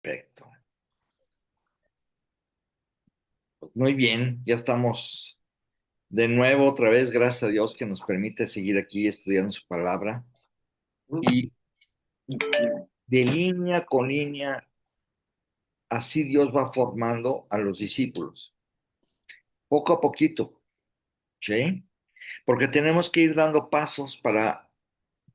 Perfecto. Pues muy bien, ya estamos de nuevo otra vez, gracias a Dios que nos permite seguir aquí estudiando su palabra. Y de línea con línea, así Dios va formando a los discípulos, poco a poquito, ¿sí? Porque tenemos que ir dando pasos para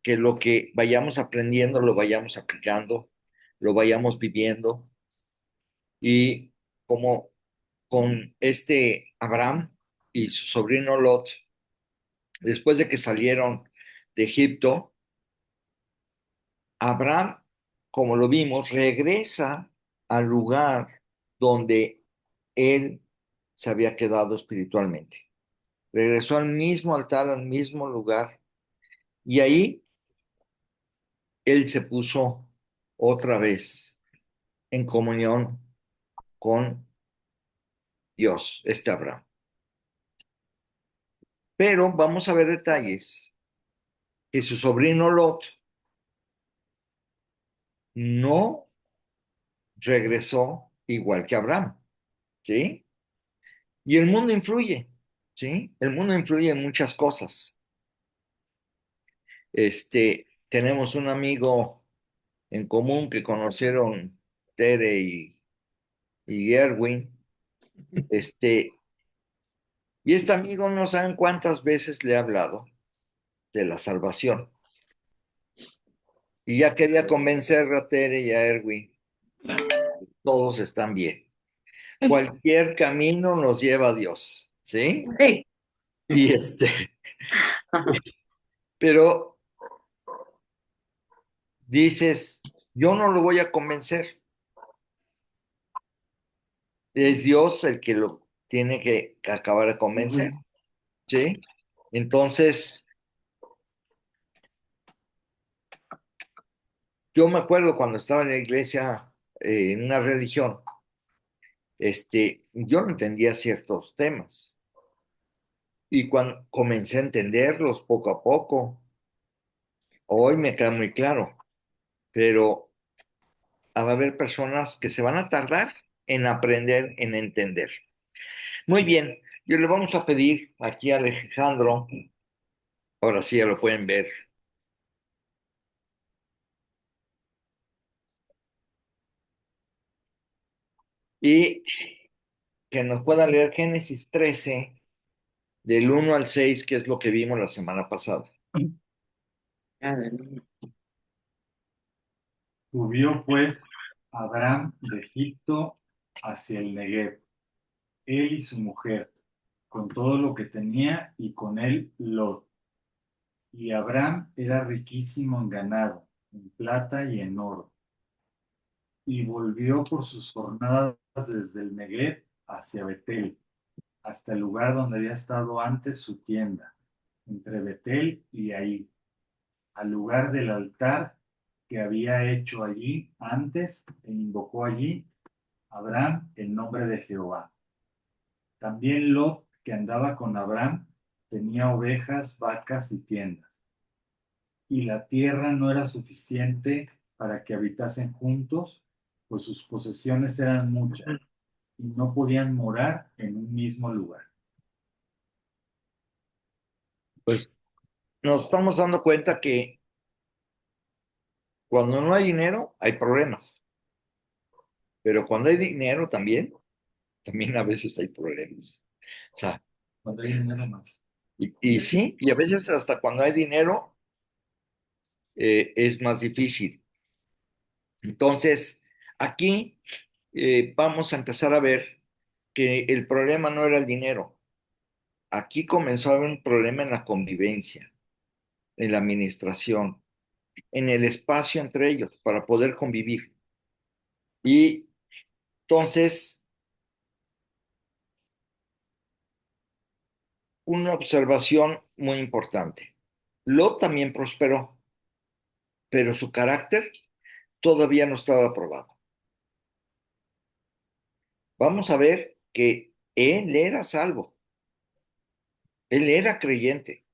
que lo que vayamos aprendiendo lo vayamos aplicando, lo vayamos viviendo. Y como con este Abraham y su sobrino Lot, después de que salieron de Egipto, Abraham, como lo vimos, regresa al lugar donde él se había quedado espiritualmente. Regresó al mismo altar, al mismo lugar, y ahí él se puso otra vez en comunión con Dios, este Abraham. Pero vamos a ver detalles que su sobrino Lot no regresó igual que Abraham, ¿sí? Y el mundo influye, ¿sí? El mundo influye en muchas cosas. Tenemos un amigo en común que conocieron Tere y Erwin. Este, y este amigo no saben cuántas veces le he hablado de la salvación. Y ya quería convencer a Tere y a Erwin, todos están bien. Cualquier camino nos lleva a Dios, ¿sí? Sí. Y pero dices, yo no lo voy a convencer. Es Dios el que lo tiene que acabar de convencer, Ujú. ¿sí? Entonces, yo me acuerdo cuando estaba en la iglesia, en una religión, yo no entendía ciertos temas. Y cuando comencé a entenderlos poco a poco, hoy me queda muy claro, pero va a haber personas que se van a tardar en aprender, en entender. Muy bien, yo le vamos a pedir aquí a Alejandro, ahora sí ya lo pueden ver, y que nos pueda leer Génesis 13 del 1 al 6, que es lo que vimos la semana pasada. Aleluya. Subió pues Abraham de Egipto hacia el Negev, él y su mujer, con todo lo que tenía, y con él Lot. Y Abraham era riquísimo en ganado, en plata y en oro. Y volvió por sus jornadas desde el Negev hacia Betel, hasta el lugar donde había estado antes su tienda, entre Betel y Ahí, al lugar del altar que había hecho allí antes, e invocó allí Abraham el nombre de Jehová. También Lot, que andaba con Abraham, tenía ovejas, vacas y tiendas. Y la tierra no era suficiente para que habitasen juntos, pues sus posesiones eran muchas y no podían morar en un mismo lugar. Pues nos estamos dando cuenta que cuando no hay dinero, hay problemas, pero cuando hay dinero también a veces hay problemas. O sea, Cuando hay dinero más. y sí, y a veces hasta cuando hay dinero es más difícil. Entonces, aquí vamos a empezar a ver que el problema no era el dinero. Aquí comenzó a haber un problema en la convivencia, en la administración, en el espacio entre ellos para poder convivir. Y entonces, una observación muy importante. Lot también prosperó, pero su carácter todavía no estaba aprobado. Vamos a ver que él era salvo, él era creyente,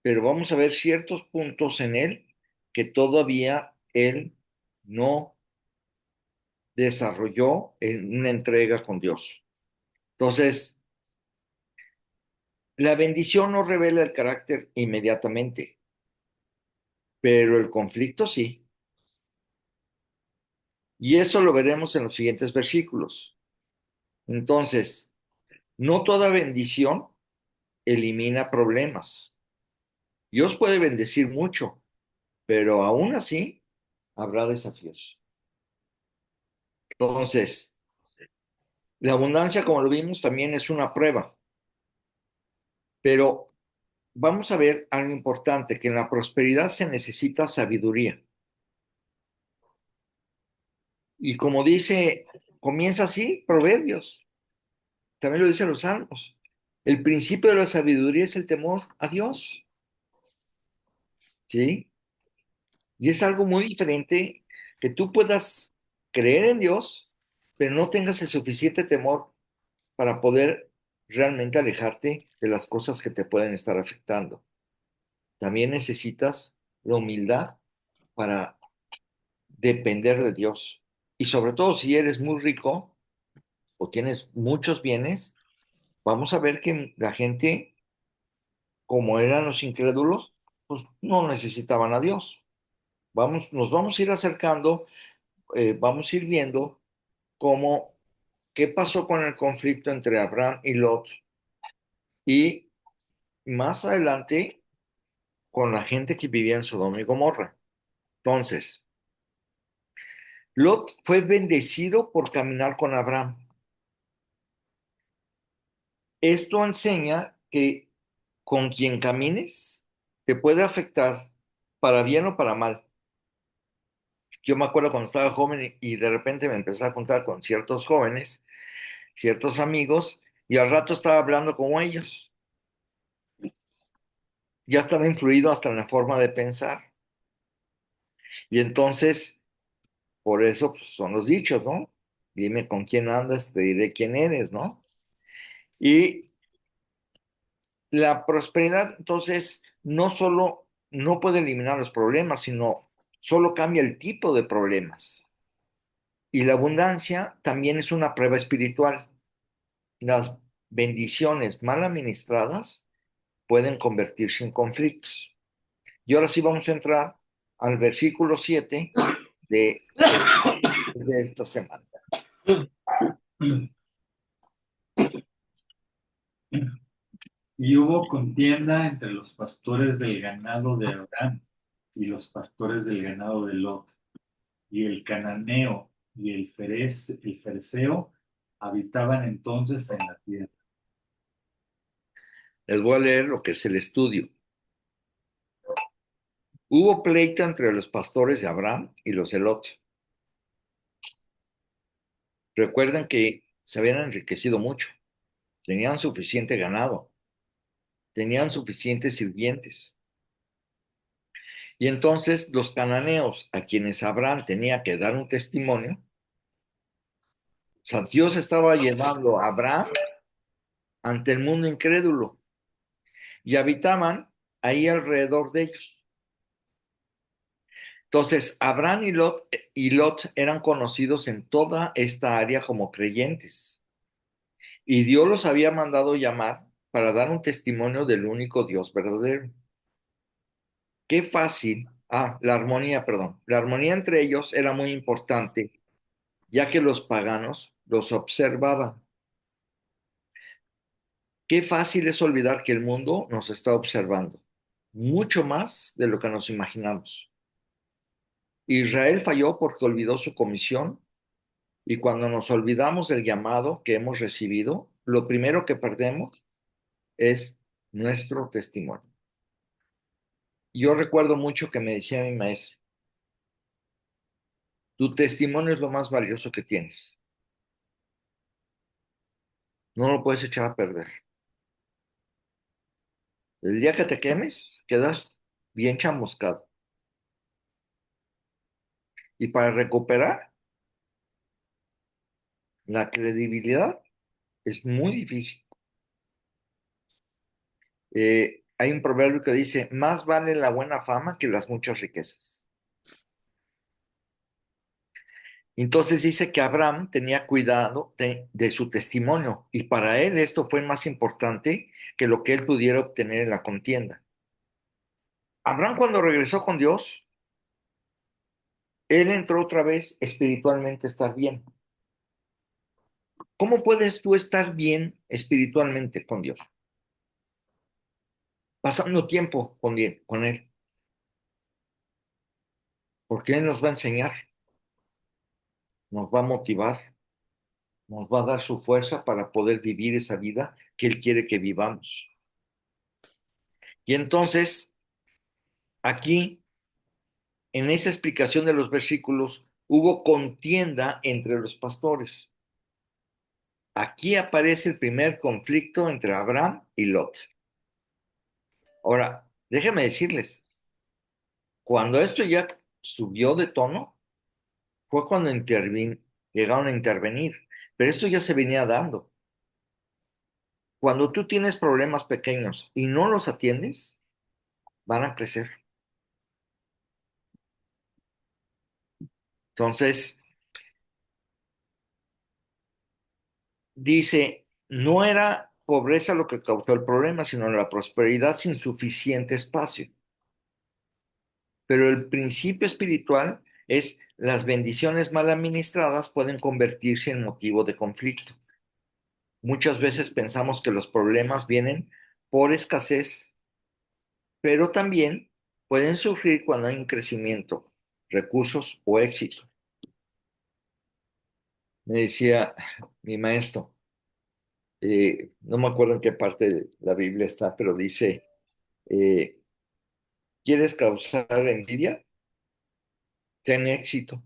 pero vamos a ver ciertos puntos en él que todavía él no desarrolló en una entrega con Dios. Entonces, la bendición no revela el carácter inmediatamente, pero el conflicto sí. Y eso lo veremos en los siguientes versículos. Entonces, no toda bendición elimina problemas. Dios puede bendecir mucho, pero aún así habrá desafíos. Entonces, la abundancia, como lo vimos, también es una prueba, pero vamos a ver algo importante, que en la prosperidad se necesita sabiduría. Y como dice, comienza así, Proverbios, también lo dicen los Salmos. El principio de la sabiduría es el temor a Dios, ¿sí? Y es algo muy diferente que tú puedas creer en Dios, pero no tengas el suficiente temor para poder realmente alejarte de las cosas que te pueden estar afectando. También necesitas la humildad para depender de Dios. Y sobre todo si eres muy rico o tienes muchos bienes, vamos a ver que la gente, como eran los incrédulos, pues no necesitaban a Dios. Nos vamos a ir acercando, vamos a ir viendo cómo, qué pasó con el conflicto entre Abraham y Lot y más adelante con la gente que vivía en Sodoma y Gomorra. Entonces, Lot fue bendecido por caminar con Abraham. Esto enseña que con quien camines te puede afectar para bien o para mal. Yo me acuerdo cuando estaba joven y de repente me empecé a contar con ciertos jóvenes, ciertos amigos, y al rato estaba hablando como ellos. Ya estaba influido hasta en la forma de pensar. Y entonces, por eso pues, son los dichos, ¿no? Dime con quién andas, te diré quién eres, ¿no? Y la prosperidad, entonces, no solo no puede eliminar los problemas, sino solo cambia el tipo de problemas. Y la abundancia también es una prueba espiritual. Las bendiciones mal administradas pueden convertirse en conflictos. Y ahora sí vamos a entrar al versículo 7 de esta semana. Y hubo contienda entre los pastores del ganado de Abraham y los pastores del ganado de Lot. Y el cananeo y el fereceo habitaban entonces en la tierra. Les voy a leer lo que es el estudio. Hubo pleito entre los pastores de Abraham y los de Lot. Recuerden que se habían enriquecido mucho, tenían suficiente ganado, tenían suficientes sirvientes. Y entonces los cananeos, a quienes Abraham tenía que dar un testimonio, o sea, Dios estaba llevando a Abraham ante el mundo incrédulo y habitaban ahí alrededor de ellos. Entonces, Abraham y Lot eran conocidos en toda esta área como creyentes. Y Dios los había mandado llamar para dar un testimonio del único Dios verdadero. Qué fácil. La armonía, perdón. La armonía entre ellos era muy importante, ya que los paganos los observaban. Qué fácil es olvidar que el mundo nos está observando, mucho más de lo que nos imaginamos. Israel falló porque olvidó su comisión y cuando nos olvidamos del llamado que hemos recibido, lo primero que perdemos es nuestro testimonio. Yo recuerdo mucho que me decía mi maestro, tu testimonio es lo más valioso que tienes. No lo puedes echar a perder. El día que te quemes, quedas bien chamuscado. Y para recuperar la credibilidad es muy difícil. Hay un proverbio que dice, más vale la buena fama que las muchas riquezas. Entonces dice que Abraham tenía cuidado de su testimonio y para él esto fue más importante que lo que él pudiera obtener en la contienda. Abraham cuando regresó con Dios, él entró otra vez espiritualmente a estar bien. ¿Cómo puedes tú estar bien espiritualmente con Dios? Pasando tiempo con Él, porque Él nos va a enseñar, nos va a motivar, nos va a dar su fuerza para poder vivir esa vida que Él quiere que vivamos. Y entonces, aquí, en esa explicación de los versículos, hubo contienda entre los pastores. Aquí aparece el primer conflicto entre Abraham y Lot. Ahora, déjenme decirles, cuando esto ya subió de tono, fue cuando llegaron a intervenir, pero esto ya se venía dando. Cuando tú tienes problemas pequeños y no los atiendes, van a crecer. Entonces, dice, no era pobreza lo que causó el problema, sino la prosperidad sin suficiente espacio. Pero el principio espiritual es las bendiciones mal administradas pueden convertirse en motivo de conflicto. Muchas veces pensamos que los problemas vienen por escasez, pero también pueden surgir cuando hay un crecimiento, recursos o éxito. Me decía mi maestro, no me acuerdo en qué parte de la Biblia está, pero dice, eh, ¿quieres causar envidia? Ten éxito.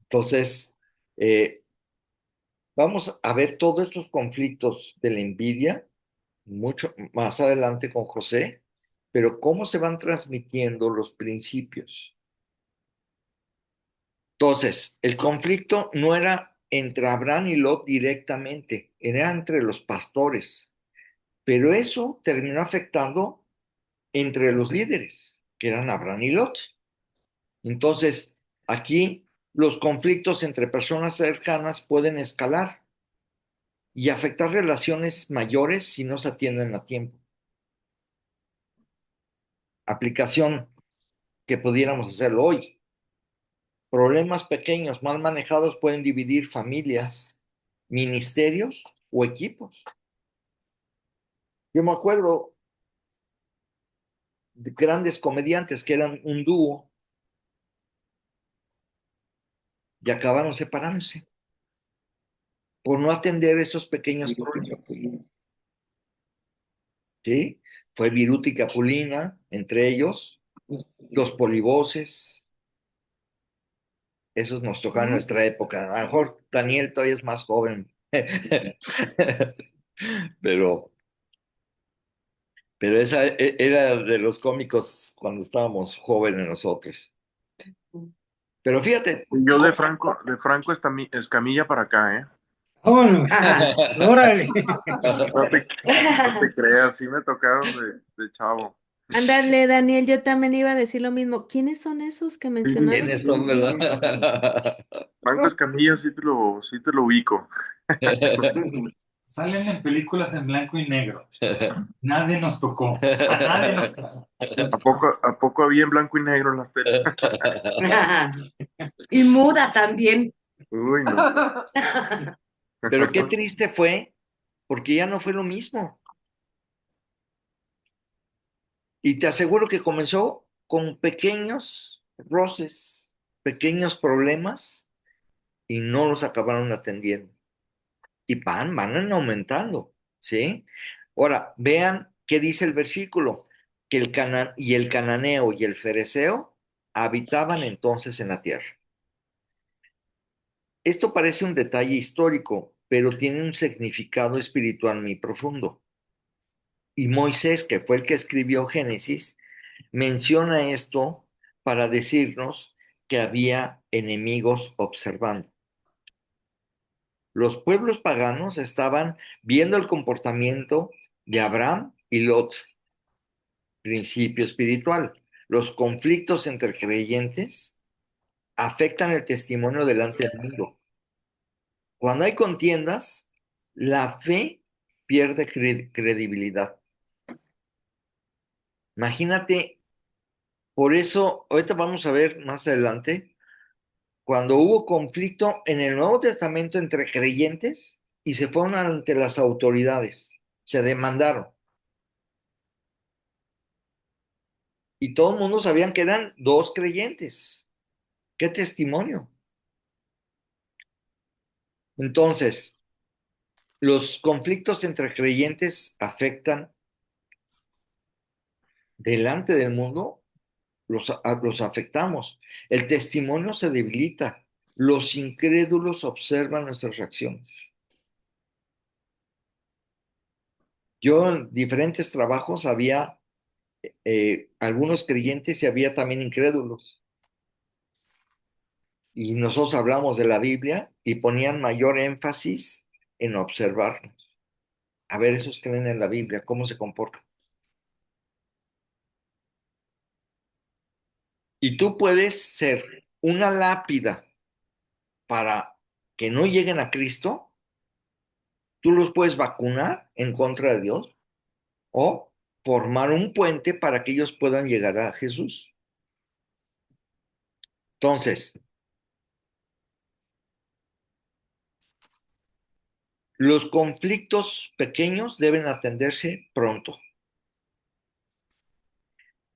Entonces, eh, vamos a ver todos estos conflictos de la envidia mucho más adelante con José, pero cómo se van transmitiendo los principios. Entonces, el conflicto no era entre Abraham y Lot directamente, era entre los pastores, pero eso terminó afectando entre los líderes, que eran Abraham y Lot. Entonces, aquí los conflictos entre personas cercanas pueden escalar y afectar relaciones mayores si no se atienden a tiempo. Aplicación que pudiéramos hacerlo hoy. Problemas pequeños mal manejados pueden dividir familias, ministerios o equipos. Yo me acuerdo de grandes comediantes que eran un dúo y acabaron separándose por no atender esos pequeños problemas, ¿sí? Fue Viruta y Capulina, entre ellos, los polivoces, esos nos tocaron en nuestra época. A lo mejor Daniel todavía es más joven, pero, pero esa era de los cómicos cuando estábamos jóvenes nosotros. Pero fíjate, Yo de Franco Escamilla para acá, ¿eh? Vámonos. Órale. No te, no te creas, sí me tocaron de chavo. Ándale, Daniel, yo también iba a decir lo mismo. ¿Quiénes son esos que Sí, sí, mencionaron? ¿quiénes son, verdad? Franco Escamilla sí te lo ubico. Salen en películas en blanco y negro. Nadie nos tocó. A nadie nos tocó. ¿A poco había en blanco y negro en las teles? Y muda también. Uy, no. Pero qué triste fue, porque ya no fue lo mismo. Y te aseguro que comenzó con pequeños roces, pequeños problemas, y no los acabaron atendiendo. Y van aumentando, ¿sí? Ahora, vean qué dice el versículo, que el cananeo y el fereceo habitaban entonces en la tierra. Esto parece un detalle histórico, pero tiene un significado espiritual muy profundo. Y Moisés, que fue el que escribió Génesis, menciona esto para decirnos que había enemigos observando. Los pueblos paganos estaban viendo el comportamiento de Abraham y Lot, principio espiritual. los conflictos entre creyentes afectan el testimonio delante del mundo. Cuando hay contiendas, la fe pierde credibilidad. Imagínate, por eso, ahorita vamos a ver más adelante, cuando hubo conflicto en el Nuevo Testamento entre creyentes y se fueron ante las autoridades, se demandaron. Y todo el mundo sabían que eran dos creyentes. ¡Qué testimonio! Entonces, los conflictos entre creyentes afectan delante del mundo, los afectamos. El testimonio se debilita. Los incrédulos observan nuestras reacciones. Yo en diferentes trabajos había algunos creyentes y había también incrédulos. Y nosotros hablamos de la Biblia y ponían mayor énfasis en observarnos. A ver, esos creen en la Biblia, ¿cómo se comportan? Y tú puedes ser una lápida para que no lleguen a Cristo, tú los puedes vacunar en contra de Dios o formar un puente para que ellos puedan llegar a Jesús. Entonces, los conflictos pequeños deben atenderse pronto.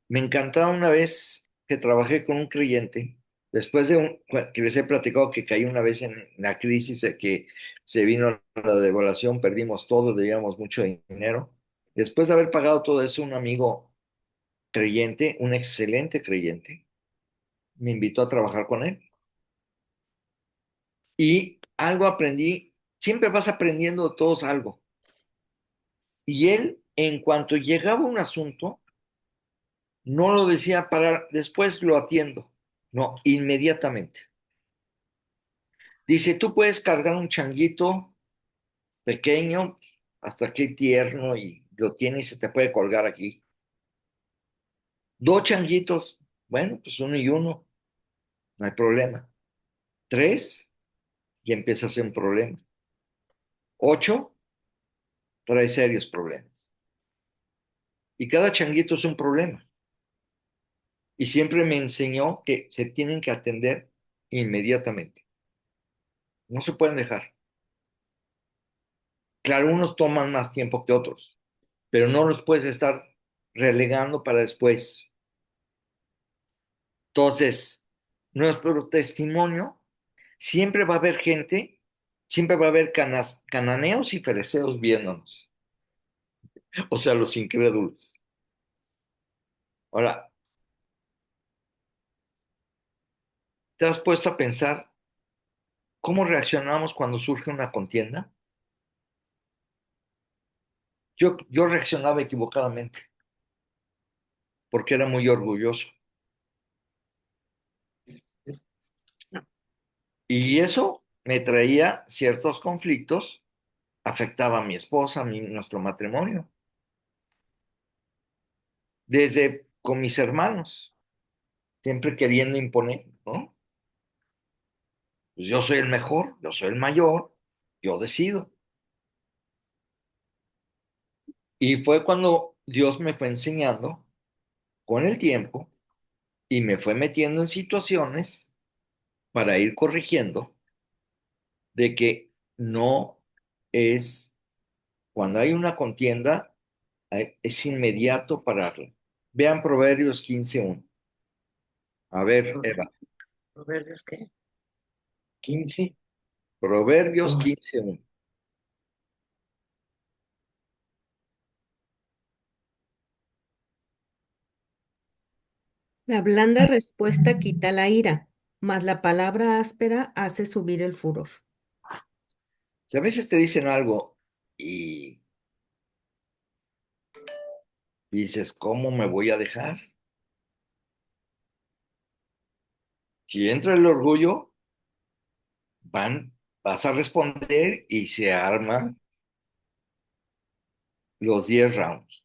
Me encantaba una vez que trabajé con un creyente, después de que les he platicado que caí una vez en la crisis de que se vino la devaluación, perdimos todo, debíamos mucho dinero. Después de haber pagado todo eso, un amigo creyente, un excelente creyente, me invitó a trabajar con él. Y algo aprendí, siempre vas aprendiendo de todos algo. Y él, en cuanto llegaba un asunto, no lo decía para después lo atiendo, no, inmediatamente. Dice, tú puedes cargar un changuito pequeño, hasta aquí tierno, y lo tienes y se te puede colgar aquí. Dos changuitos, bueno, pues uno y uno, no hay problema. Tres, y empieza a ser un problema. Ocho, trae serios problemas. Y cada changuito es un problema. Y siempre me enseñó que se tienen que atender inmediatamente. No se pueden dejar. Claro, unos toman más tiempo que otros, pero no los puedes estar relegando para después. Entonces, nuestro testimonio, siempre va a haber gente, siempre va a haber cananeos y fereceos viéndonos, o sea, los incrédulos. Ahora, ¿te has puesto a pensar cómo reaccionamos cuando surge una contienda? Yo reaccionaba equivocadamente porque era muy orgulloso. Y eso me traía ciertos conflictos, afectaba a mi esposa, nuestro matrimonio, desde con mis hermanos, siempre queriendo imponer, ¿no? Pues yo soy el mejor, yo soy el mayor, yo decido. Y fue cuando Dios me fue enseñando con el tiempo y me fue metiendo en situaciones para ir corrigiendo de que no es, cuando hay una contienda, es inmediato pararla. Vean Proverbios 15:1. A ver, Eva, ¿Proverbios qué? 15. Proverbios Oh, 15:1. La blanda respuesta quita la ira, mas la palabra áspera hace subir el furor. Si a veces te dicen algo y dices, ¿cómo me voy a dejar? Si entra el orgullo, vas a responder y se arman los 10 rounds.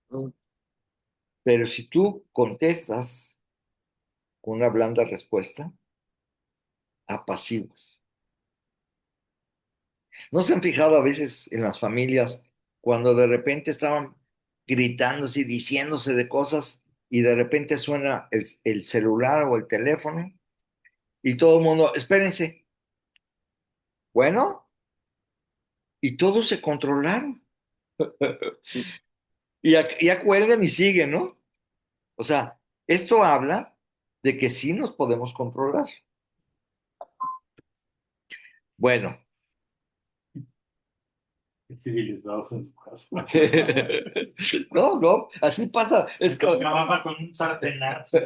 oh, Pero si tú contestas con una blanda respuesta, apaciguas. ¿No se han fijado a veces en las familias cuando de repente estaban gritándose y diciéndose de cosas y de repente suena el celular o el teléfono y todo el mundo, espérense, bueno, y todos se controlaron y ya cuelgan y siguen, ¿no? O sea, esto habla de que sí nos podemos controlar. Bueno, Civilizados en su casa. no, no, así pasa. Es como... Acababa con un sartenazo.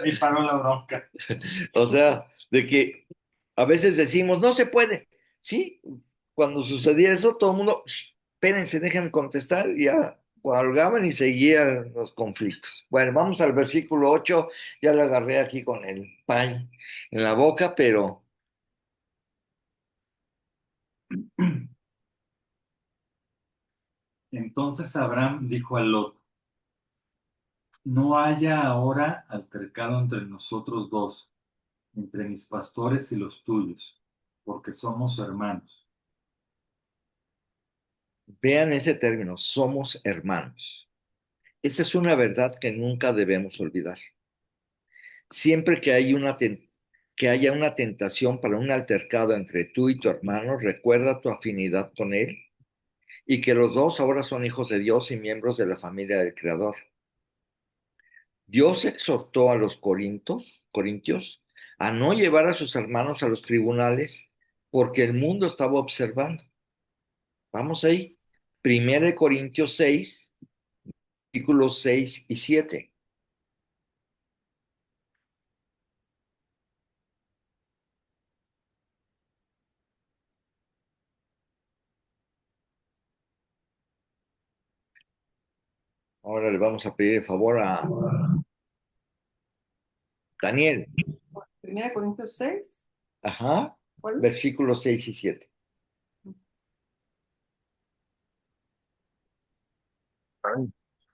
Y paró la bronca. O sea, de que a veces decimos, no se puede. Sí, cuando sucedía eso, todo el mundo, "Shh, espérense, déjenme contestar", y ya colgaban y seguían los conflictos. Bueno, vamos al versículo 8. Ya lo agarré aquí con el pan en la boca, pero Entonces Abraham dijo a Lot: No haya ahora altercado entre nosotros dos, entre mis pastores y los tuyos, porque somos hermanos. vean ese término, somos hermanos. Esa es una verdad que nunca debemos olvidar. Siempre que haya una tentación para un altercado entre tú y tu hermano, recuerda tu afinidad con él y que los dos ahora son hijos de Dios y miembros de la familia del Creador. Dios exhortó a los corintios a no llevar a sus hermanos a los tribunales porque el mundo estaba observando. Vamos ahí. 1 Corintios 6, versículos 6 y 7. Ahora le vamos a pedir el favor a Daniel. 1 Corintios 6. Ajá. ¿Cuál? Versículos 6 y 7. Ay,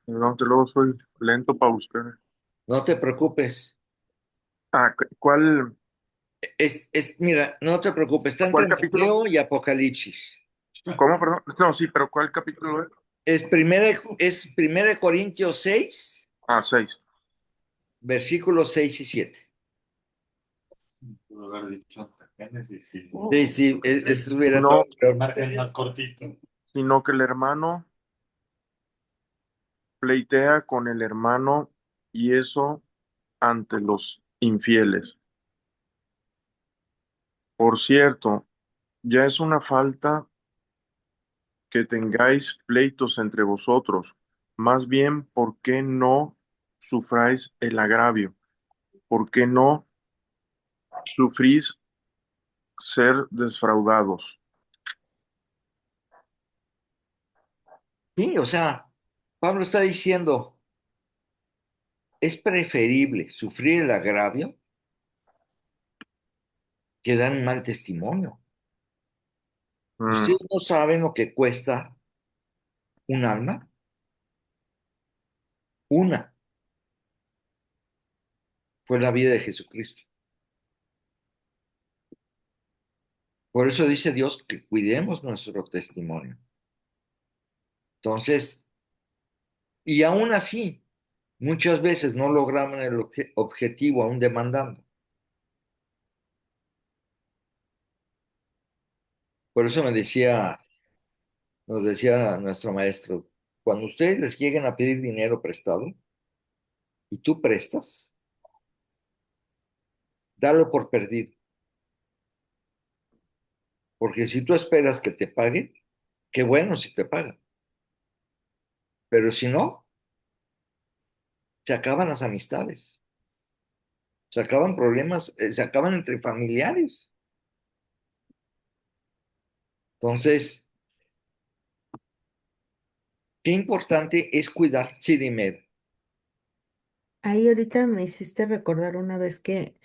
no, que luego soy lento para buscar. No te preocupes. Ah, ¿cuál, Mira, no te preocupes. Está cuál entre capítulo? Mateo y Apocalipsis. ¿Cómo, perdón? No, sí, pero ¿cuál capítulo es? Es 1 Corintios 6, Ah, 6. versículos 6 y 7. Puedo haber dicho hasta Génesis y Sí, sí, eso hubiera estado No, el peor. margen más cortito. sino que el hermano pleitea con el hermano y eso ante los infieles. Por cierto, ya es una falta que tengáis pleitos entre vosotros, más bien, ¿por qué no sufráis el agravio? ¿Por qué no sufrís ser desfraudados? Sí, o sea, Pablo está diciendo, es preferible sufrir el agravio que dar un mal testimonio. Mm, ¿Ustedes no saben lo que cuesta un alma? Una fue la vida de Jesucristo. Por eso dice Dios que cuidemos nuestro testimonio. Entonces, y aún así, muchas veces no logramos el objetivo aún demandando. Por eso nos decía nuestro maestro, cuando ustedes les lleguen a pedir dinero prestado y tú prestas, dalo por perdido. Porque si tú esperas que te paguen, qué bueno si te pagan. Pero si no, se acaban las amistades, se acaban problemas, se acaban entre familiares. Entonces, qué importante es cuidar. Sí, dime. Ahí ahorita me hiciste recordar una vez que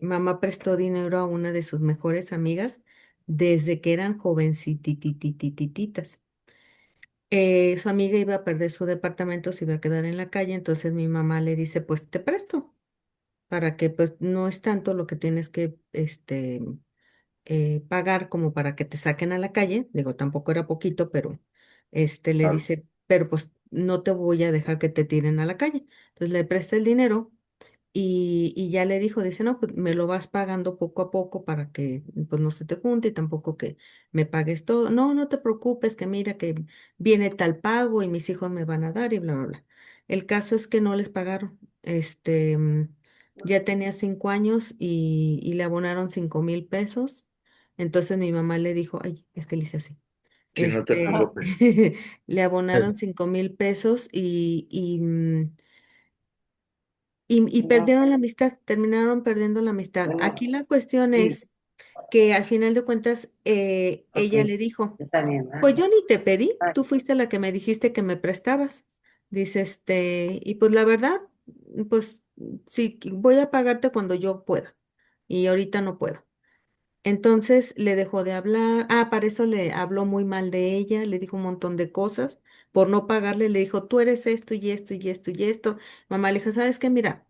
mamá prestó dinero a una de sus mejores amigas desde que eran jovencititititititas. Su amiga iba a perder su departamento, se iba a quedar en la calle, entonces mi mamá le dice, pues te presto, para que pues no es tanto lo que tienes que pagar como para que te saquen a la calle. Digo, tampoco era poquito, pero le Claro. dice, pero pues no te voy a dejar que te tiren a la calle. Entonces le presta el dinero y ya le dijo, dice, no, pues me lo vas pagando poco a poco para que pues no se te junte y tampoco que me pagues todo. No, no te preocupes, que mira que viene tal pago y mis hijos me van a dar y bla, bla, bla. El caso es que no les pagaron. Ya tenía 5 años y le abonaron 5,000 pesos. Entonces mi mamá le dijo, ay, es que le hice así. Si no te Ajá. preocupes. Le abonaron 5,000 pesos y No, perdieron la amistad, terminaron perdiendo la amistad. bueno, Aquí la cuestión sí, es que al final de cuentas ok, ella le dijo, está bien, ¿verdad? pues yo ni te pedí, Ah, tú fuiste la que me dijiste que me prestabas. Dice, y pues la verdad, pues sí, voy a pagarte cuando yo pueda y ahorita no puedo. Entonces le dejó de hablar. Ah, para eso le habló muy mal de ella, le dijo un montón de cosas. Por no pagarle, le dijo, tú eres esto y esto y esto y esto. Mamá le dijo, ¿sabes qué? Mira,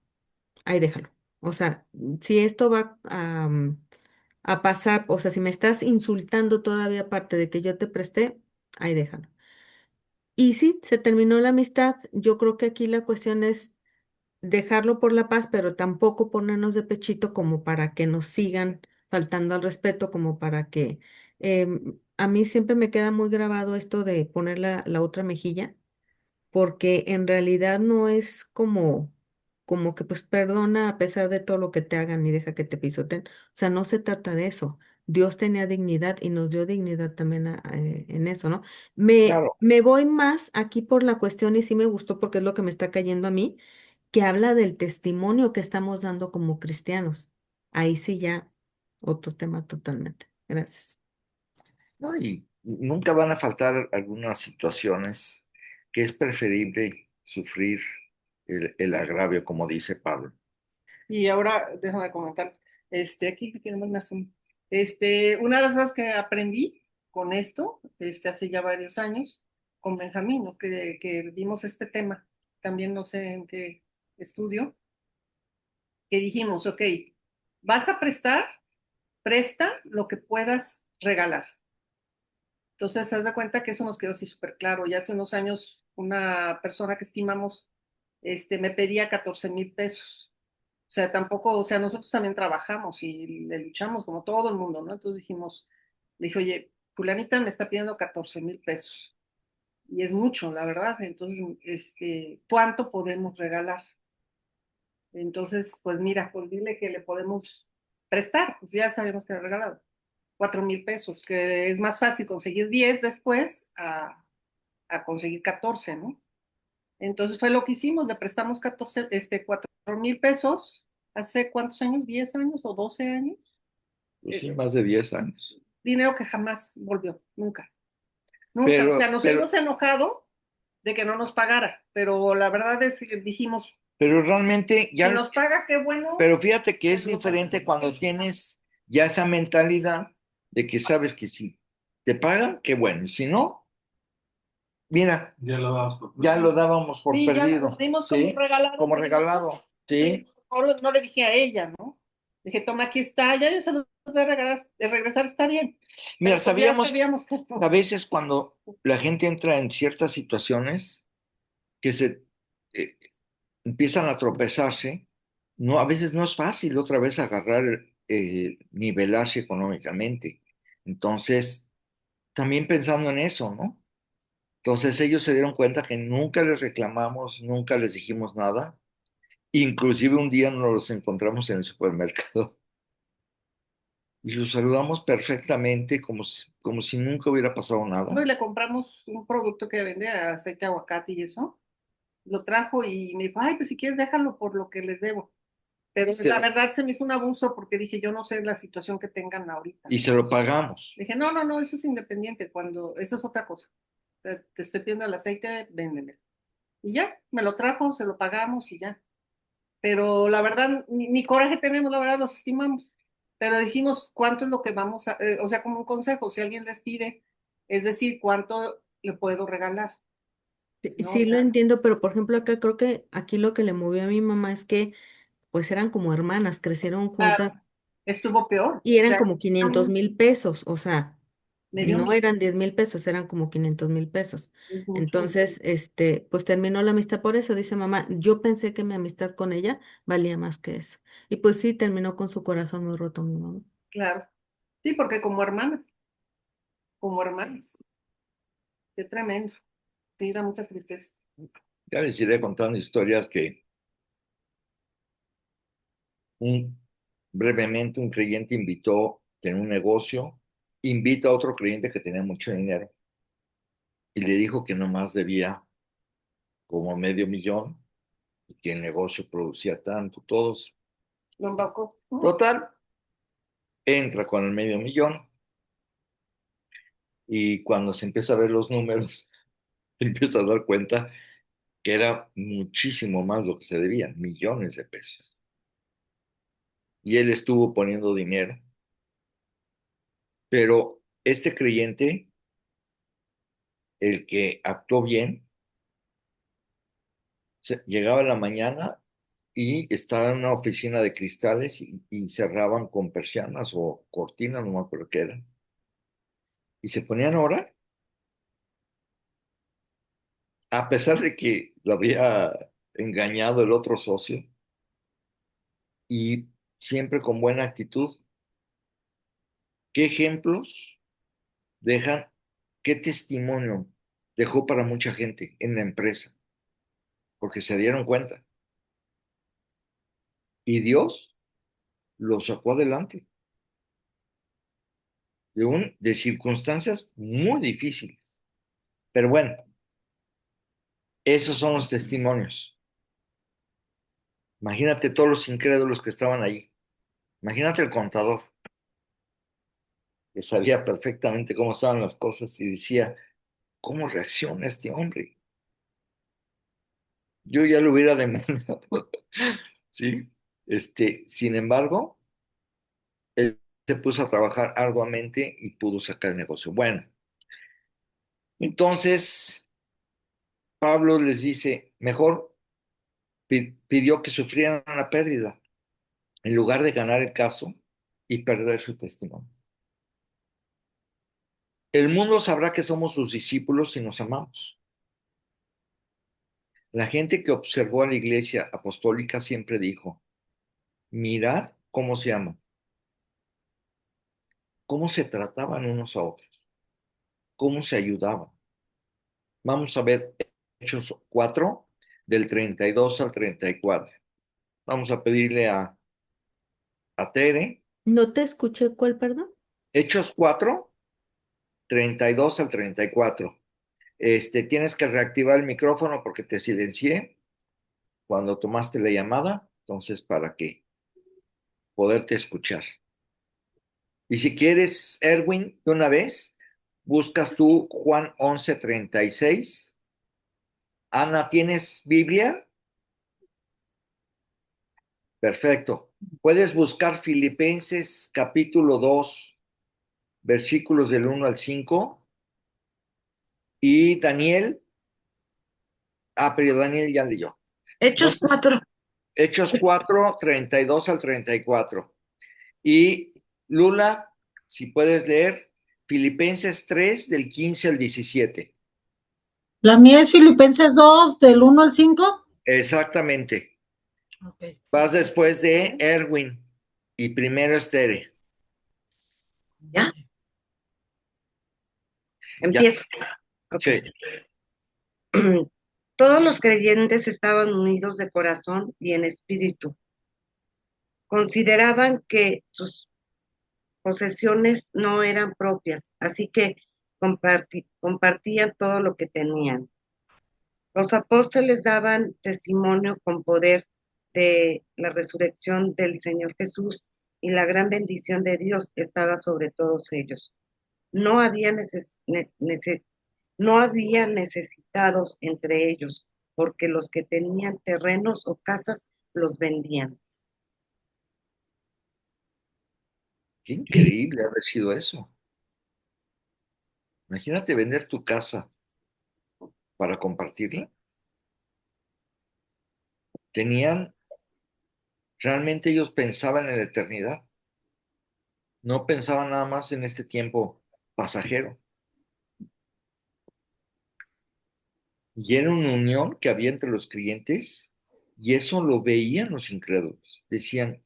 ahí déjalo. O sea, si esto va a pasar, o sea, si me estás insultando todavía aparte de que yo te presté, ahí déjalo. Y sí, se terminó la amistad. Yo creo que aquí la cuestión es dejarlo por la paz, pero tampoco ponernos de pechito como para que nos sigan faltando al respeto, como para que a mí siempre me queda muy grabado esto de poner la otra mejilla, porque en realidad no es como que pues perdona a pesar de todo lo que te hagan y deja que te pisoten. O sea, no se trata de eso. Dios tenía dignidad y nos dio dignidad también en eso, ¿no? Claro, Me voy más aquí por la cuestión y sí me gustó porque es lo que me está cayendo a mí, que habla del testimonio que estamos dando como cristianos. Ahí sí ya otro tema totalmente. Gracias. ¿no? Y nunca van a faltar algunas situaciones que es preferible sufrir el agravio, como dice Pablo. Y ahora déjame comentar, aquí tenemos una Zoom. Una de las cosas que aprendí con esto, hace ya varios años, con Benjamín, ¿no? Que vimos este tema, también no sé en qué estudio, que dijimos, ok, vas a prestar, presta lo que puedas regalar. Entonces, haz de cuenta que eso nos quedó así súper claro. Ya hace unos años, una persona que estimamos, me pedía 14,000 pesos. O sea, tampoco, o sea, nosotros también trabajamos y le luchamos como todo el mundo, ¿no? Entonces dijimos, le dije, oye, fulanita me está pidiendo 14,000 pesos. Y es mucho, la verdad. Entonces, ¿cuánto podemos regalar? Entonces, pues mira, pues dile que le podemos prestar, pues ya sabemos que le he regalado 4,000 pesos, que es más fácil conseguir 10 después a conseguir 14, ¿no? Entonces fue lo que hicimos, le prestamos 4,000 pesos, ¿hace cuántos años? ¿10 años o 12 años? Pues Eh, sí, más de 10 años. dinero que jamás volvió, nunca, nunca. O sea, Pero, nos pero, hemos enojado de que no nos pagara, pero la verdad es que dijimos, pero realmente si ya, nos paga, qué bueno, pero fíjate que es pero lo paga. diferente cuando tienes ya esa mentalidad de que sabes que si te pagan, qué bueno. Y si no, mira, Ya lo damos por ya lo perdido. dábamos por Sí, ya perdido, lo dimos como ¿sí? regalado, Como porque dijimos, regalado, sí, ¿sí? no le dije a ella, ¿no? Dije, toma, aquí está, ya yo se los voy a regalar, de regresar, está bien. Mira, Pero pues ya sabíamos sabíamos que a no. veces cuando la gente entra en ciertas situaciones que se eh, empiezan a tropezarse, no, a veces no es fácil otra vez agarrar, nivelarse económicamente. Entonces, también pensando en eso, ¿no? Entonces ellos se dieron cuenta que nunca les reclamamos, nunca les dijimos nada. Inclusive un día nos los encontramos en el supermercado y los saludamos perfectamente como si nunca hubiera pasado No, nada. y le compramos un producto que vende aceite de aguacate y eso. Lo trajo y me dijo, ay, pues si quieres déjalo por lo que les debo. Pero la Se- verdad se me hizo un abuso porque dije, yo no sé la situación que tengan ahorita, y ¿no? se lo pagamos. Dije, no, no, no, eso es independiente, eso es otra cosa. Te estoy pidiendo el aceite, véndeme. Y ya, me lo trajo, se lo pagamos y ya. Pero la verdad, ni coraje tenemos, la verdad, los estimamos. Pero dijimos, ¿cuánto es lo que vamos a, o sea, como un consejo, si alguien les pide, es decir, cuánto le puedo regalar, Sí, ¿no? O sí lo sea, entiendo, pero por ejemplo acá creo que aquí lo que le movió a mi mamá es que pues eran como hermanas, crecieron juntas claro, estuvo peor, y o eran sea, como 500,000 pesos, o sea, medio no millón eran 10,000 pesos, eran como 500,000 pesos. es mucho. Entonces, pues terminó la amistad por eso, dice mamá, yo pensé que mi amistad con ella valía más que eso. Y pues sí, terminó con su corazón muy roto mi mamá. Claro. Sí, porque como hermanas, qué tremendo. Sí, da mucha tristeza. Ya les iré contando historias que un, brevemente un creyente invitó en un negocio, invita a otro creyente que tenía mucho dinero y le dijo que nomás debía como medio millón y que el negocio producía tanto, todos. Lo embaucó. Total, entra con el medio millón y cuando se empieza a ver los números, se empieza a dar cuenta que era muchísimo más lo que se debía, millones de pesos. Y él estuvo poniendo dinero, pero este creyente, el que actuó bien, llegaba en la mañana y estaba en una oficina de cristales y cerraban con persianas o cortinas, no me acuerdo qué era, y se ponían a orar, a pesar de que lo había engañado el otro socio, y siempre con buena actitud. ¿Qué ejemplos dejan? ¿Qué testimonio dejó para mucha gente en la empresa? Porque se dieron cuenta. Y Dios lo sacó adelante de circunstancias muy difíciles. Pero bueno, esos son los testimonios. Imagínate todos los incrédulos que estaban allí. Imagínate el contador, que sabía perfectamente cómo estaban las cosas y decía, ¿cómo reacciona este hombre? Yo ya lo hubiera demandado. ¿Sí? Sin embargo, él se puso a trabajar arduamente y pudo sacar el negocio. Bueno, entonces Pablo les dice, mejor pidió que sufrieran la pérdida en lugar de ganar el caso y perder su testimonio. El mundo sabrá que somos sus discípulos si nos amamos. La gente que observó a la iglesia apostólica siempre dijo, mirad cómo se aman, cómo se trataban unos a otros, cómo se ayudaban. Vamos a ver Hechos 4 del 32 al 34. Vamos a pedirle a Tere, No te escuché, ¿cuál, perdón? Hechos 4 32 al 34. Tienes que reactivar el micrófono porque te silencié cuando tomaste la llamada, entonces para que poderte escuchar. Y si quieres, Erwin, de una vez, buscas tú Juan 11:36. Ana, ¿tienes Biblia? Perfecto. Puedes buscar Filipenses capítulo 2 versículos del 1 al 5. Y Daniel, pero Daniel ya leyó. Hechos Entonces, 4. Hechos 4:32 al 34. Y Lula, si puedes leer Filipenses 3 del 15 al 17. La mía es Filipenses 2 del 1 al 5. Exactamente. Ok. Vas después de Erwin y primero Estere. ¿Ya? Ya, Empiezo. Ok. sí. Todos los creyentes estaban unidos de corazón y en espíritu. Consideraban que sus posesiones no eran propias, así que compartían todo lo que tenían. Los apóstoles daban testimonio con poder de la resurrección del Señor Jesús y la gran bendición de Dios estaba sobre todos ellos. No había, no había necesitados entre ellos, porque los que tenían terrenos o casas los vendían. Qué increíble haber sido eso. Imagínate vender tu casa para compartirla. Tenían, realmente ellos pensaban en la eternidad, no pensaban nada más en este tiempo pasajero. Y era una unión que había entre los creyentes y eso lo veían los incrédulos. Decían,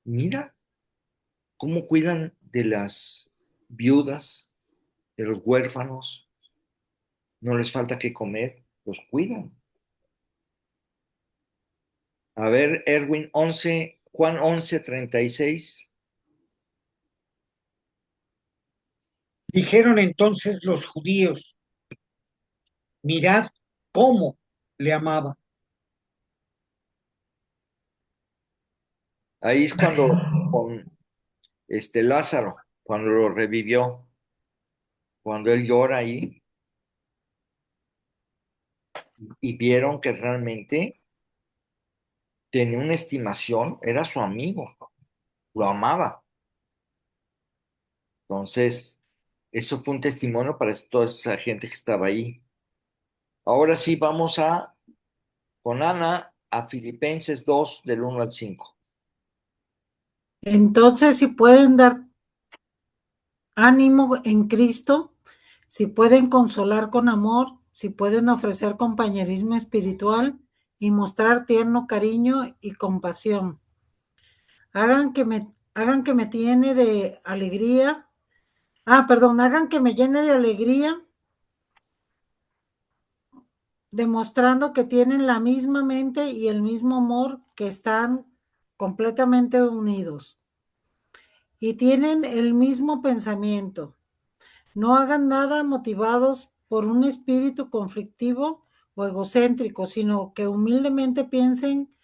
mira cómo cuidan de las viudas, de los huérfanos, no les falta que comer, los cuidan. A ver, Erwin 11, Juan 11:36. Dijeron entonces los judíos, mirad cómo le amaba. Ahí es cuando con Lázaro, cuando lo revivió, cuando él llora ahí y vieron que realmente tenía una estimación, era su amigo, lo amaba. Entonces, eso fue un testimonio para toda esa gente que estaba ahí. Ahora sí, vamos con Ana, a Filipenses 2 del 1 al 5. Entonces, si pueden dar ánimo en Cristo, si pueden consolar con amor, si pueden ofrecer compañerismo espiritual y mostrar tierno cariño y compasión. Hagan que me tiene de alegría. Hagan que me llene de alegría, demostrando que tienen la misma mente y el mismo amor, que están completamente unidos y tienen el mismo pensamiento. No hagan nada motivados por un espíritu conflictivo o egocéntrico, sino que humildemente piensen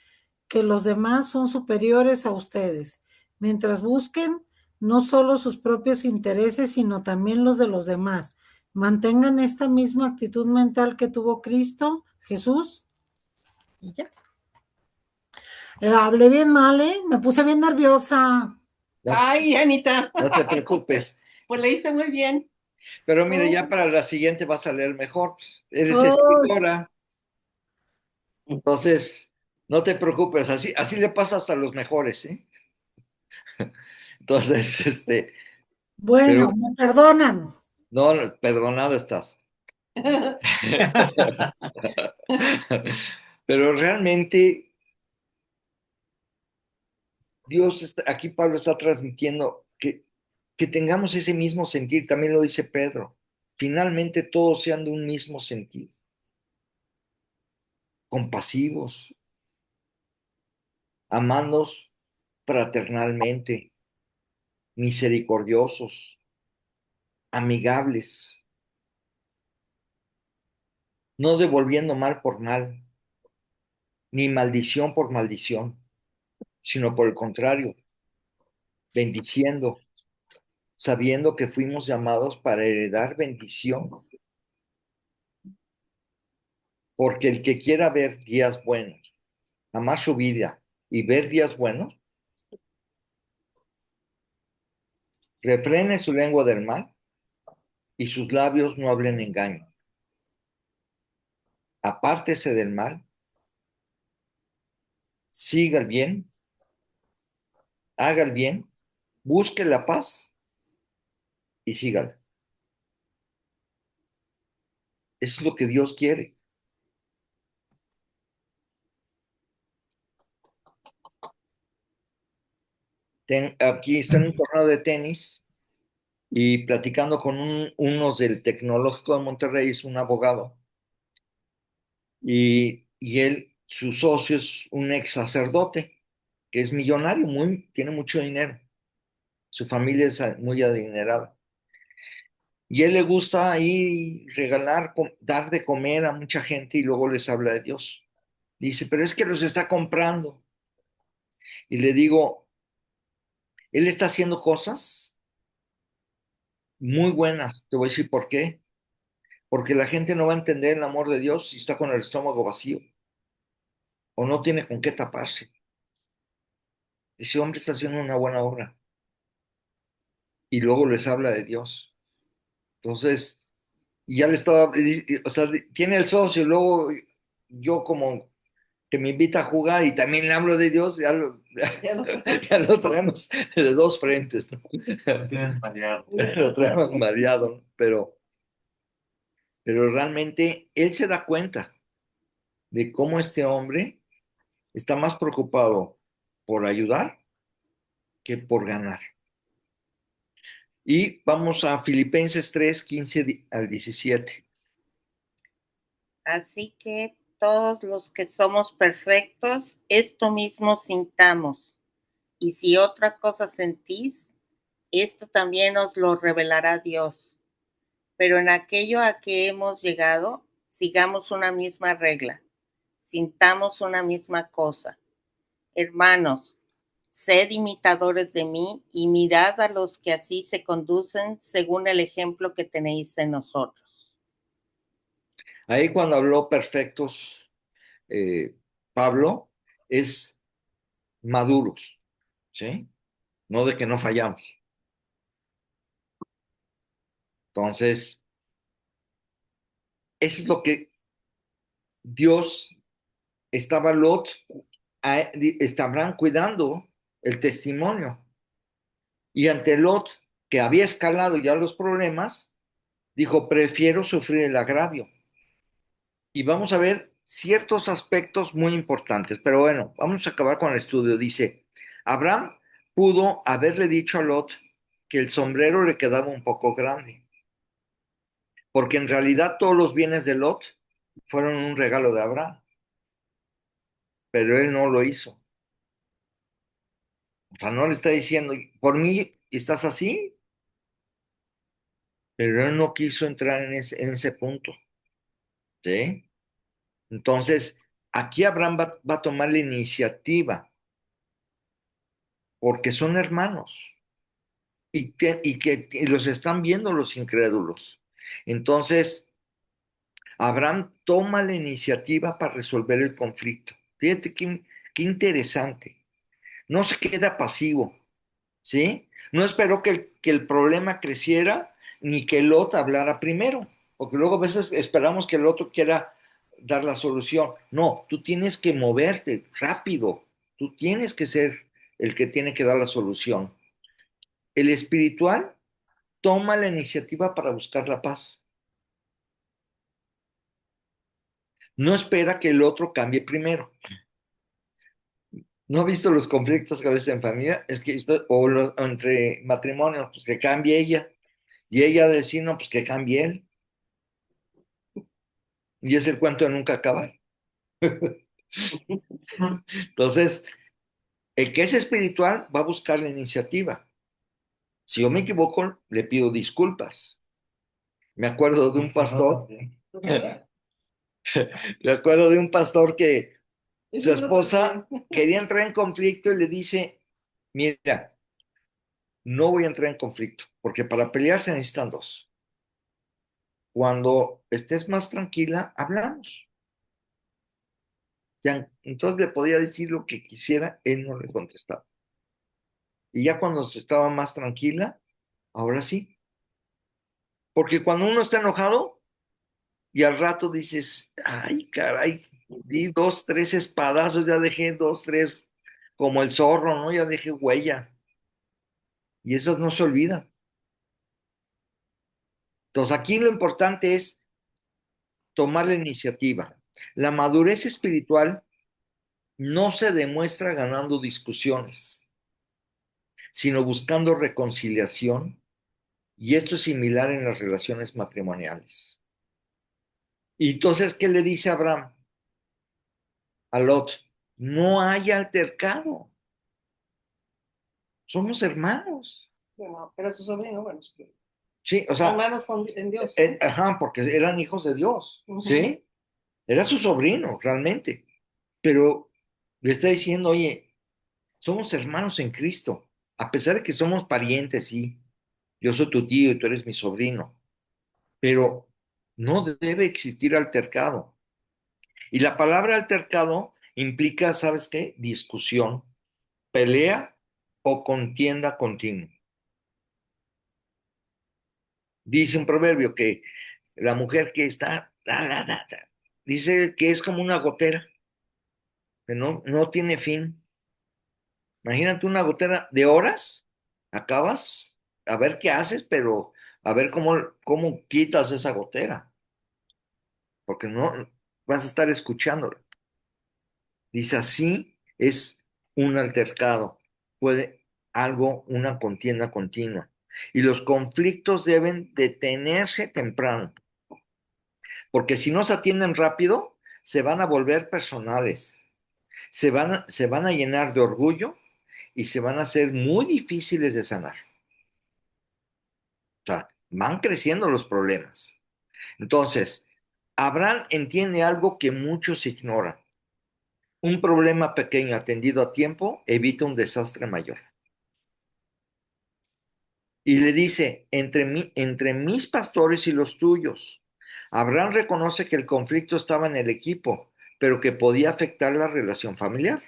que los demás son superiores a ustedes, mientras busquen no solo sus propios intereses, sino también los de los demás. Mantengan esta misma actitud mental que tuvo Cristo Jesús. Y ya. Hablé bien mal, ¿eh? Me puse bien nerviosa. No, Ay, Anita, no te preocupes. pues leíste muy bien. Pero mire, ya Oh, para la siguiente vas a leer mejor. Eres Oh, escritora, entonces no te preocupes. Así le pasa hasta a los mejores, ¿eh? Entonces, pero bueno, me perdonan. no, perdonado estás. Pero realmente aquí Pablo está transmitiendo que tengamos ese mismo sentir, también lo dice Pedro. Finalmente todos sean de un mismo sentir, compasivos, amándonos fraternalmente, misericordiosos, amigables, no devolviendo mal por mal, ni maldición por maldición, sino por el contrario, bendiciendo, sabiendo que fuimos llamados para heredar bendición, porque el que quiera ver días buenos, amar su vida y ver días buenos, refrene su lengua del mal y sus labios no hablen engaño. Apártese del mal, siga el bien, haga el bien, busque la paz y sígala. Es lo que Dios quiere. Aquí estoy en un torneo de tenis y platicando con unos del Tecnológico de Monterrey, es un abogado, y él, su socio es un ex sacerdote, que es millonario, tiene mucho dinero. Su familia es muy adinerada. Y él le gusta ahí regalar, dar de comer a mucha gente y luego les habla de Dios. Dice, pero es que los está comprando. Y le digo, él está haciendo cosas muy buenas. Te voy a decir por qué. Porque la gente no va a entender el amor de Dios si está con el estómago vacío o no tiene con qué taparse. Ese hombre está haciendo una buena obra y luego les habla de Dios. Entonces, y ya le estaba, o sea, tiene el socio, y luego yo como que me invita a jugar y también le hablo de Dios, Ya lo ya lo traemos de dos frentes, ¿no? Lo tienes mareado. Lo traemos mareado, ¿no? Pero realmente él se da cuenta de cómo este hombre está más preocupado por ayudar que por ganar. Y vamos a Filipenses 3, 15 al 17. Así que todos los que somos perfectos, esto mismo sintamos. Y si otra cosa sentís, esto también os lo revelará Dios. Pero en aquello a que hemos llegado, sigamos una misma regla, sintamos una misma cosa. Hermanos, sed imitadores de mí y mirad a los que así se conducen según el ejemplo que tenéis en nosotros. Ahí cuando habló perfectos, Pablo, es maduros, ¿sí? No de que no fallamos. Entonces, eso es lo que Dios estaba estaban cuidando el testimonio. Y ante Lot, que había escalado ya los problemas, dijo, prefiero sufrir el agravio. Y vamos a ver ciertos aspectos muy importantes. Pero bueno, vamos a acabar con el estudio. Dice, Abraham pudo haberle dicho a Lot que el sombrero le quedaba un poco grande, porque en realidad todos los bienes de Lot fueron un regalo de Abraham, pero él no lo hizo. O sea, no le está diciendo, por mí estás así, pero él no quiso entrar en ese punto, ¿sí? Entonces, aquí Abraham va a tomar la iniciativa, porque son hermanos y los están viendo los incrédulos. Entonces, Abraham toma la iniciativa para resolver el conflicto. Fíjate qué interesante. No se queda pasivo, ¿sí? No esperó que el problema creciera ni que el otro hablara primero, porque luego a veces esperamos que el otro quiera dar la solución. No, tú tienes que moverte rápido, tú tienes que ser el que tiene que dar la solución. El espiritual toma la iniciativa para buscar la paz. No espera que el otro cambie primero. ¿No ha visto los conflictos que a veces en familia? Es que, o entre matrimonios, pues que cambie ella. Y ella decir, no, pues que cambie él. Y es el cuento de nunca acabar. Entonces, el que es espiritual va a buscar la iniciativa. Si yo me equivoco, le pido disculpas. Me acuerdo de un pastor, me acuerdo de un pastor que su esposa quería entrar en conflicto y le dice, mira, no voy a entrar en conflicto, porque para pelear se necesitan dos. Cuando estés más tranquila, hablamos. Ya, entonces le podía decir lo que quisiera, él no le contestaba. Y ya cuando se estaba más tranquila, ahora sí. Porque cuando uno está enojado y al rato dices, ay, caray, di dos, tres espadazos, ya dejé dos, tres, como el zorro, ¿no? Ya dejé huella. Y esas no se olvidan. Entonces aquí lo importante es tomar la iniciativa. La madurez espiritual no se demuestra ganando discusiones, sino buscando reconciliación, y esto es similar en las relaciones matrimoniales. Y entonces, ¿qué le dice Abraham a Lot? No hay altercado, somos hermanos. Bueno, era su sobrino, bueno, sí. Sí, o sea, Hermanos en Dios, ¿no? ajá, porque eran hijos de Dios, Ujú. ¿sí? Era su sobrino, realmente. Pero le está diciendo, oye, somos hermanos en Cristo, a pesar de que somos parientes, sí. Yo soy tu tío y tú eres mi sobrino, pero no debe existir altercado. Y la palabra altercado implica, ¿sabes qué? Discusión, pelea o contienda continua. Dice un proverbio que la mujer que está, dice que es como una gotera, que no tiene fin. Imagínate una gotera de horas, acabas a ver qué haces, pero a ver cómo quitas esa gotera, porque no vas a estar escuchándola. Dice así es un altercado, puede algo, una contienda continua. Y los conflictos deben detenerse temprano, porque si no se atienden rápido, se van a volver personales, se van a llenar de orgullo y se van a hacer muy difíciles de sanar. O sea, van creciendo los problemas. Entonces, Abraham entiende algo que muchos ignoran. Un problema pequeño atendido a tiempo evita un desastre mayor. Y le dice, entre mis pastores y los tuyos. Abraham reconoce que el conflicto estaba en el equipo, pero que podía afectar la relación familiar.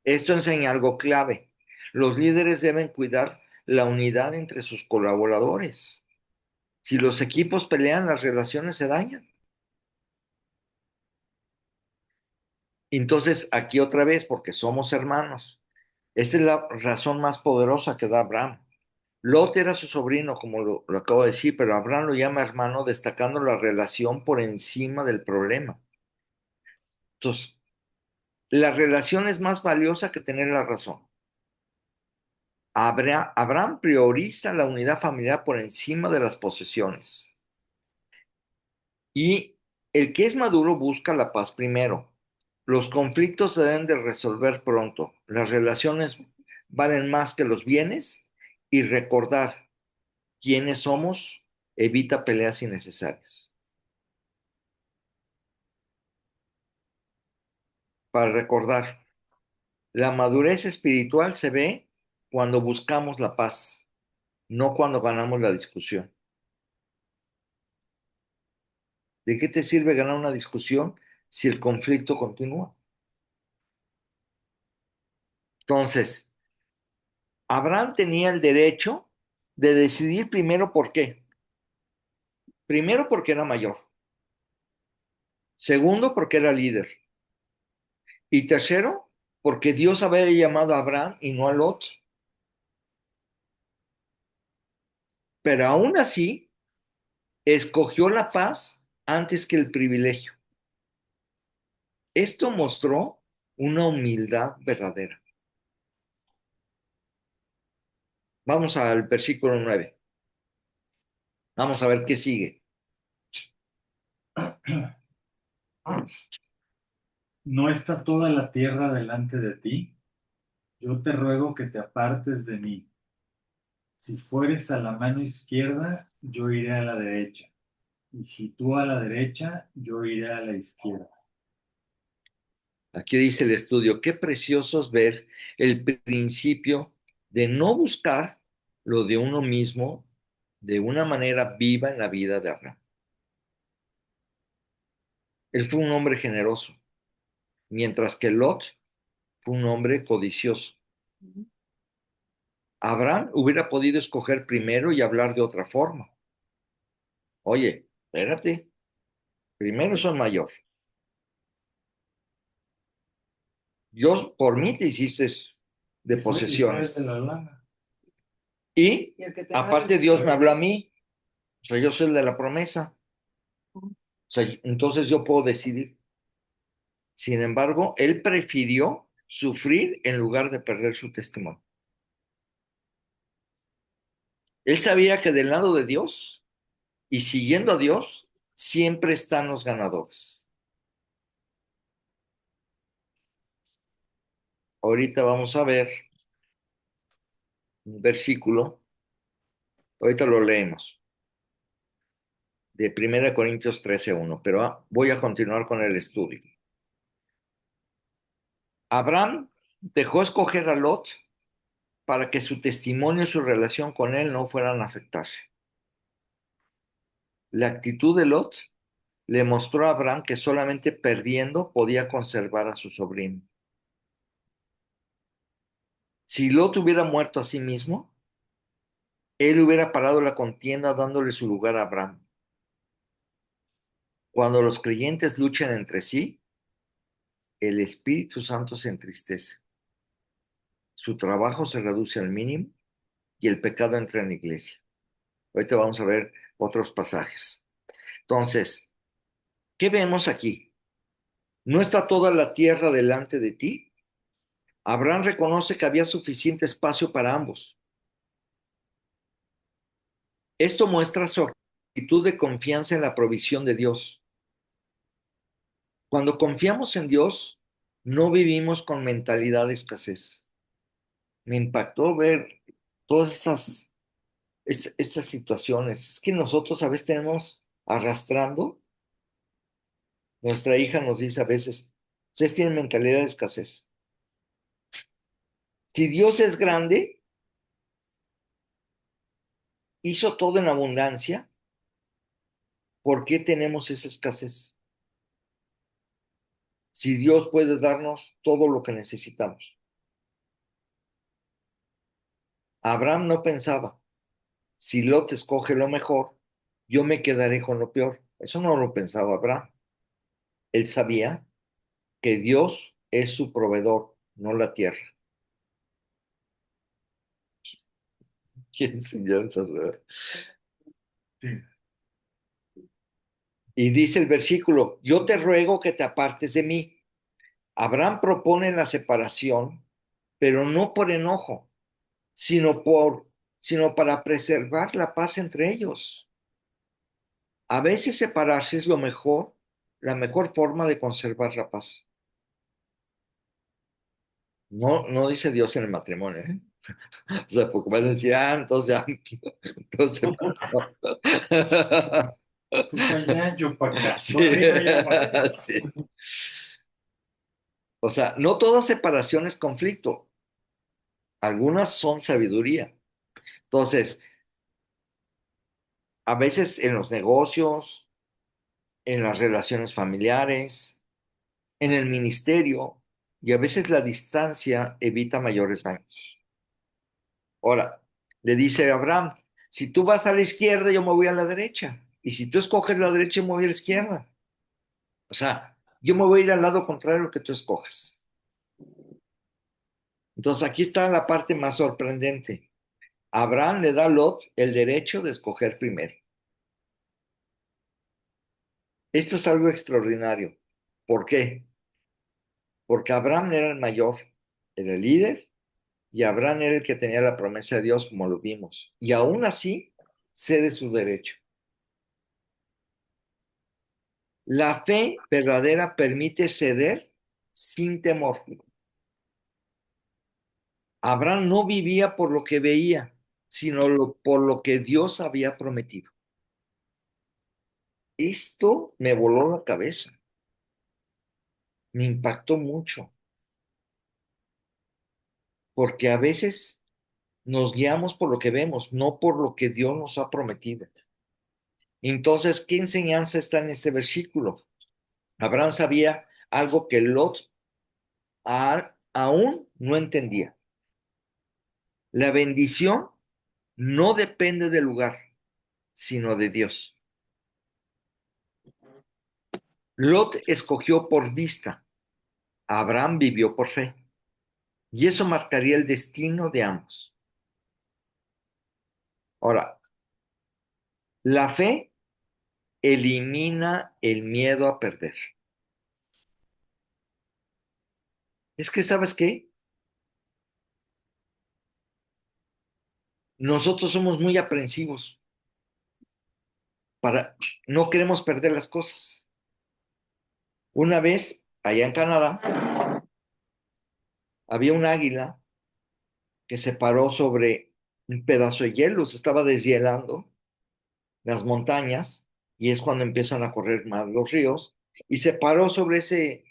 Esto enseña algo clave. Los líderes deben cuidar la unidad entre sus colaboradores. Si los equipos pelean, las relaciones se dañan. Entonces, aquí otra vez, porque somos hermanos. Esta es la razón más poderosa que da Abraham. Lot era su sobrino, como lo acabo de decir, pero Abraham lo llama hermano, destacando la relación por encima del problema. Entonces, la relación es más valiosa que tener la razón. Abraham prioriza la unidad familiar por encima de las posesiones. Y el que es maduro busca la paz primero. Los conflictos se deben de resolver pronto. Las relaciones valen más que los bienes y recordar quiénes somos evita peleas innecesarias. Para recordar, la madurez espiritual se ve cuando buscamos la paz, no cuando ganamos la discusión. ¿De qué te sirve ganar una discusión si el conflicto continúa? Entonces, Abraham tenía el derecho de decidir primero por qué. Primero porque era mayor. Segundo porque era líder. Y tercero porque Dios había llamado a Abraham y no a Lot. Pero aún así, escogió la paz antes que el privilegio. Esto mostró una humildad verdadera. Vamos al versículo 9. Vamos a ver qué sigue. ¿No está toda la tierra delante de ti? Yo te ruego que te apartes de mí. Si fueres a la mano izquierda, yo iré a la derecha. Y si tú a la derecha, yo iré a la izquierda. Aquí dice el estudio, qué precioso es ver el principio de no buscar lo de uno mismo de una manera viva en la vida de Abraham. Él fue un hombre generoso, mientras que Lot fue un hombre codicioso. Abraham hubiera podido escoger primero y hablar de otra forma. Oye, espérate, primero soy mayor. Dios por mí te hiciste de Y tú eres posesiones. de la lana. Y Y el que te aparte agarres Dios de me habló a mí. O sea, yo soy el de la promesa. O sea, entonces yo puedo decidir. Sin embargo, él prefirió sufrir en lugar de perder su testimonio. Él sabía que del lado de Dios y siguiendo a Dios, siempre están los ganadores. Ahorita vamos a ver un versículo, ahorita lo leemos, de 1 Corintios 13:1, pero voy a continuar con el estudio. Abraham dejó escoger a Lot para que su testimonio y su relación con él no fueran a afectarse. La actitud de Lot le mostró a Abraham que solamente perdiendo podía conservar a su sobrino. Si Lot hubiera muerto a sí mismo, él hubiera parado la contienda dándole su lugar a Abraham. Cuando los creyentes luchan entre sí, el Espíritu Santo se entristece. Su trabajo se reduce al mínimo y el pecado entra en la iglesia. Ahorita vamos a ver otros pasajes. Entonces, ¿qué vemos aquí? ¿No está toda la tierra delante de ti? Abraham reconoce que había suficiente espacio para ambos. Esto muestra su actitud de confianza en la provisión de Dios. Cuando confiamos en Dios, no vivimos con mentalidad de escasez. Me impactó ver todas estas situaciones. Es que nosotros a veces tenemos arrastrando, nuestra hija nos dice a veces, ustedes tienen mentalidad de escasez. Si Dios es grande, hizo todo en abundancia, ¿por qué tenemos esa escasez? Si Dios puede darnos todo lo que necesitamos. Abraham no pensaba, si Lot escoge lo mejor, yo me quedaré con lo peor. Eso no lo pensaba Abraham. Él sabía que Dios es su proveedor, no la tierra. Qué enseñanzas, ¿verdad? Sí. Y dice el versículo, yo te ruego que te apartes de mí. Abraham propone la separación, pero no por enojo, sino sino para preservar la paz entre ellos. A veces separarse es lo mejor, la mejor forma de conservar la paz. No, no dice Dios en el matrimonio, ¿eh? O sea, porque van a decir, entonces ya, entonces, no. Tú para allá, yo para acá. Sí, Tú arriba, yo abajo. sí. O sea, no toda separación es conflicto, algunas son sabiduría. Entonces, a veces en los negocios, en las relaciones familiares, en el ministerio, y a veces la distancia evita mayores daños. Ahora, le dice a Abraham, si tú vas a la izquierda, yo me voy a la derecha. Y si tú escoges la derecha, yo me voy a la izquierda. O sea, yo me voy a ir al lado contrario a lo que tú escojas. Entonces, aquí está la parte más sorprendente. Abraham le da a Lot el derecho de escoger primero. Esto es algo extraordinario. ¿Por qué? Porque Abraham era el mayor, era el líder, y Abraham era el que tenía la promesa de Dios, como lo vimos. Y aún así, cede su derecho. La fe verdadera permite ceder sin temor. Abraham no vivía por lo que veía, sino por lo que Dios había prometido. Esto me voló la cabeza, me impactó mucho, porque a veces nos guiamos por lo que vemos, no por lo que Dios nos ha prometido. Entonces, ¿qué enseñanza está en este versículo? Abraham sabía algo que Lot aún no entendía. La bendición no depende del lugar, sino de Dios. Lot escogió por vista, Abraham vivió por fe, y eso marcaría el destino de ambos. Ahora, la fe elimina el miedo a perder. Es que, ¿sabes qué? Nosotros somos muy aprensivos no queremos perder las cosas. Una vez, allá en Canadá, había un águila que se paró sobre un pedazo de hielo, se estaba deshielando las montañas, y es cuando empiezan a correr más los ríos, y se paró sobre ese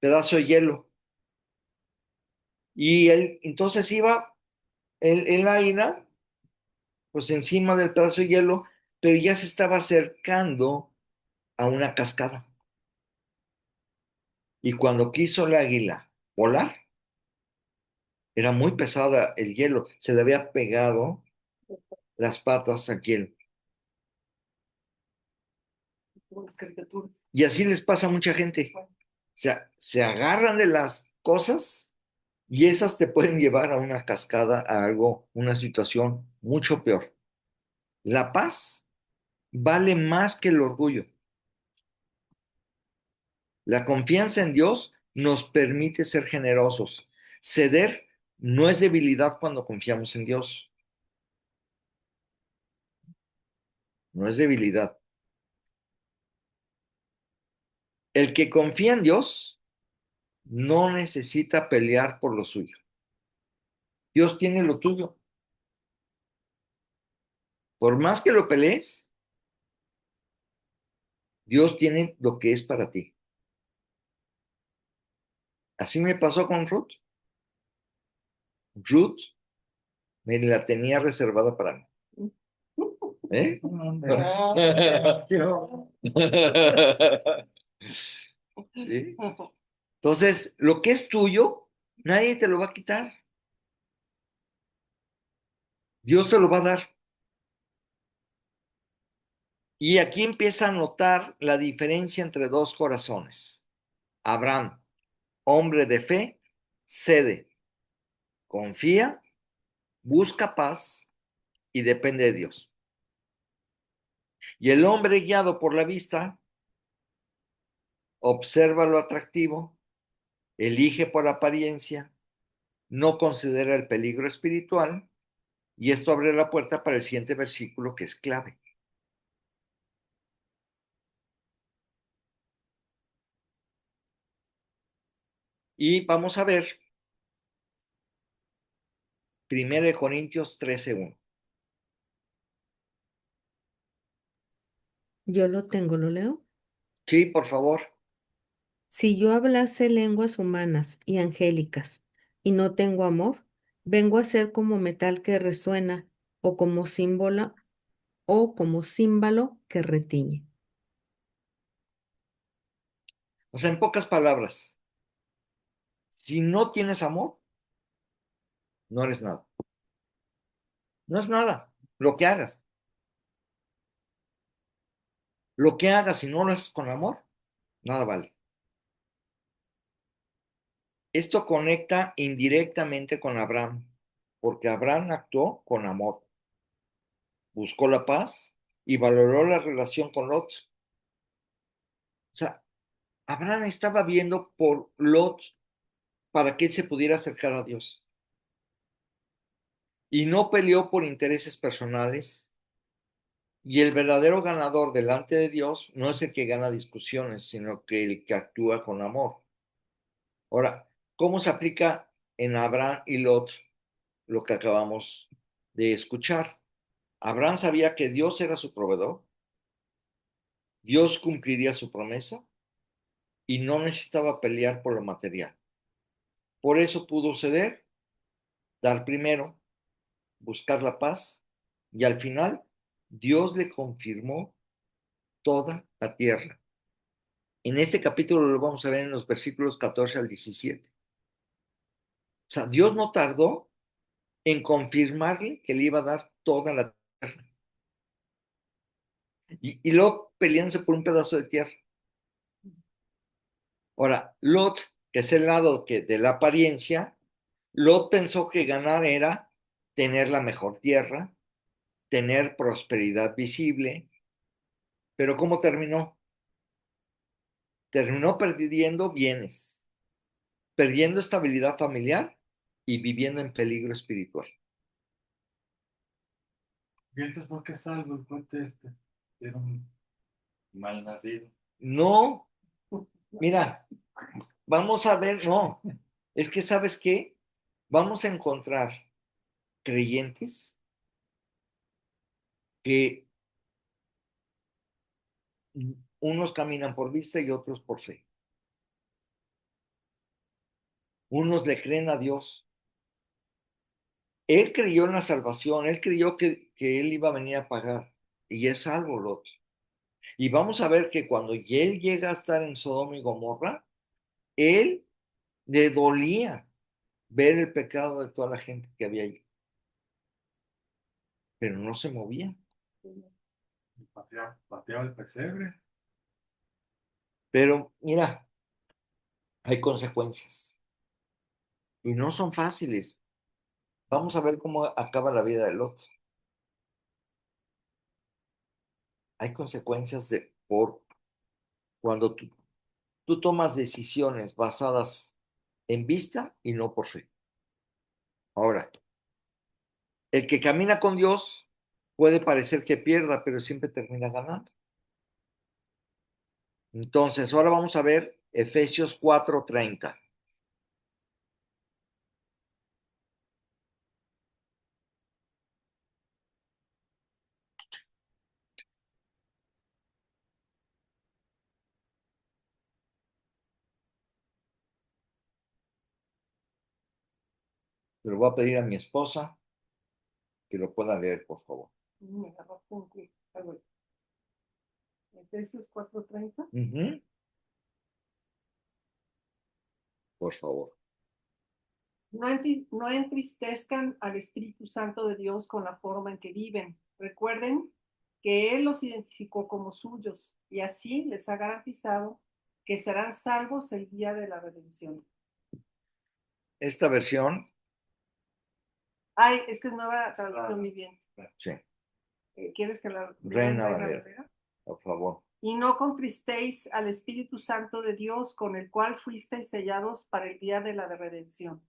pedazo de hielo. Y él, entonces iba el águila, pues encima del pedazo de hielo, pero ya se estaba acercando a una cascada. Y cuando quiso el águila volar, era muy pesada el hielo, se le había pegado las patas al hielo. Como las caricaturas. Y así les pasa a mucha gente. O sea, se agarran de las cosas y esas te pueden llevar a una cascada, a algo, una situación mucho peor. La paz vale más que el orgullo. La confianza en Dios nos permite ser generosos. Ceder no es debilidad cuando confiamos en Dios. No es debilidad. El que confía en Dios no necesita pelear por lo suyo. Dios tiene lo tuyo. Por más que lo pelees, Dios tiene lo que es para ti. Así me pasó con Ruth. Ruth me la tenía reservada para mí. ¿Eh? ¿Sí? Entonces, lo que es tuyo, nadie te lo va a quitar. Dios te lo va a dar. Y aquí empieza a notar la diferencia entre dos corazones. Abraham, hombre de fe, cede, confía, busca paz y depende de Dios. Y el hombre guiado por la vista, observa lo atractivo, elige por apariencia, no considera el peligro espiritual, y esto abre la puerta para el siguiente versículo que es clave. Y vamos a ver 1 Corintios 13:1. Yo lo tengo, ¿lo leo? Sí, por favor. Si yo hablase lenguas humanas y angélicas y no tengo amor, vengo a ser como metal que resuena o como címbalo que retiñe. O sea, en pocas palabras, si no tienes amor, no eres nada. No es nada, lo que hagas. Lo que hagas, si no lo haces con amor, nada vale. Esto conecta indirectamente con Abraham, porque Abraham actuó con amor, buscó la paz y valoró la relación con Lot. O sea, Abraham estaba viendo por Lot para que él se pudiera acercar a Dios. Y no peleó por intereses personales. Y el verdadero ganador delante de Dios no es el que gana discusiones, sino que el que actúa con amor. Ahora, ¿cómo se aplica en Abraham y Lot lo que acabamos de escuchar? Abraham sabía que Dios era su proveedor, Dios cumpliría su promesa y no necesitaba pelear por lo material. Por eso pudo ceder, dar primero, buscar la paz y al final Dios le confirmó toda la tierra. En este capítulo lo vamos a ver en los versículos 14 al 17. O sea, Dios no tardó en confirmarle que le iba a dar toda la tierra. Y Lot peleándose por un pedazo de tierra. Ahora, Lot, que es el lado que, de la apariencia, Lot pensó que ganar era tener la mejor tierra, tener prosperidad visible, pero ¿cómo terminó? Terminó perdiendo bienes, perdiendo estabilidad familiar y viviendo en peligro espiritual. ¿Y entonces por qué salvo el cuate este? Era un mal nacido. No, mira, vamos a ver, no, es que ¿sabes qué? Vamos a encontrar creyentes que unos caminan por vista y otros por fe. Unos le creen a Dios. Él creyó en la salvación, él creyó que él iba a venir a pagar y es salvo Lot. Y vamos a ver que cuando él llega a estar en Sodoma y Gomorra, él le dolía ver el pecado de toda la gente que había allí, pero no se movía. Pateaba el pesebre. Pero mira, hay consecuencias y no son fáciles. Vamos a ver cómo acaba la vida del otro. Hay consecuencias por cuando tú tomas decisiones basadas en vista y no por fe. Ahora, el que camina con Dios puede parecer que pierda, pero siempre termina ganando. Entonces, ahora vamos a ver Efesios 4:30. Le voy a pedir a mi esposa que lo pueda leer, por favor. Me agarraste un clic. Ah, bueno. Efesios 4:30. Ujú. Por favor. No entristezcan al Espíritu Santo de Dios con la forma en que viven. Recuerden que Él los identificó como suyos y así les ha garantizado que serán salvos el día de la redención. Esta versión, Ay, es que es nueva traducción viviente. sí, ¿Quieres que la lea en Reina Reina Valera, Valera? por favor. Y no contristéis al Espíritu Santo de Dios, con el cual fuisteis sellados para el día de la redención.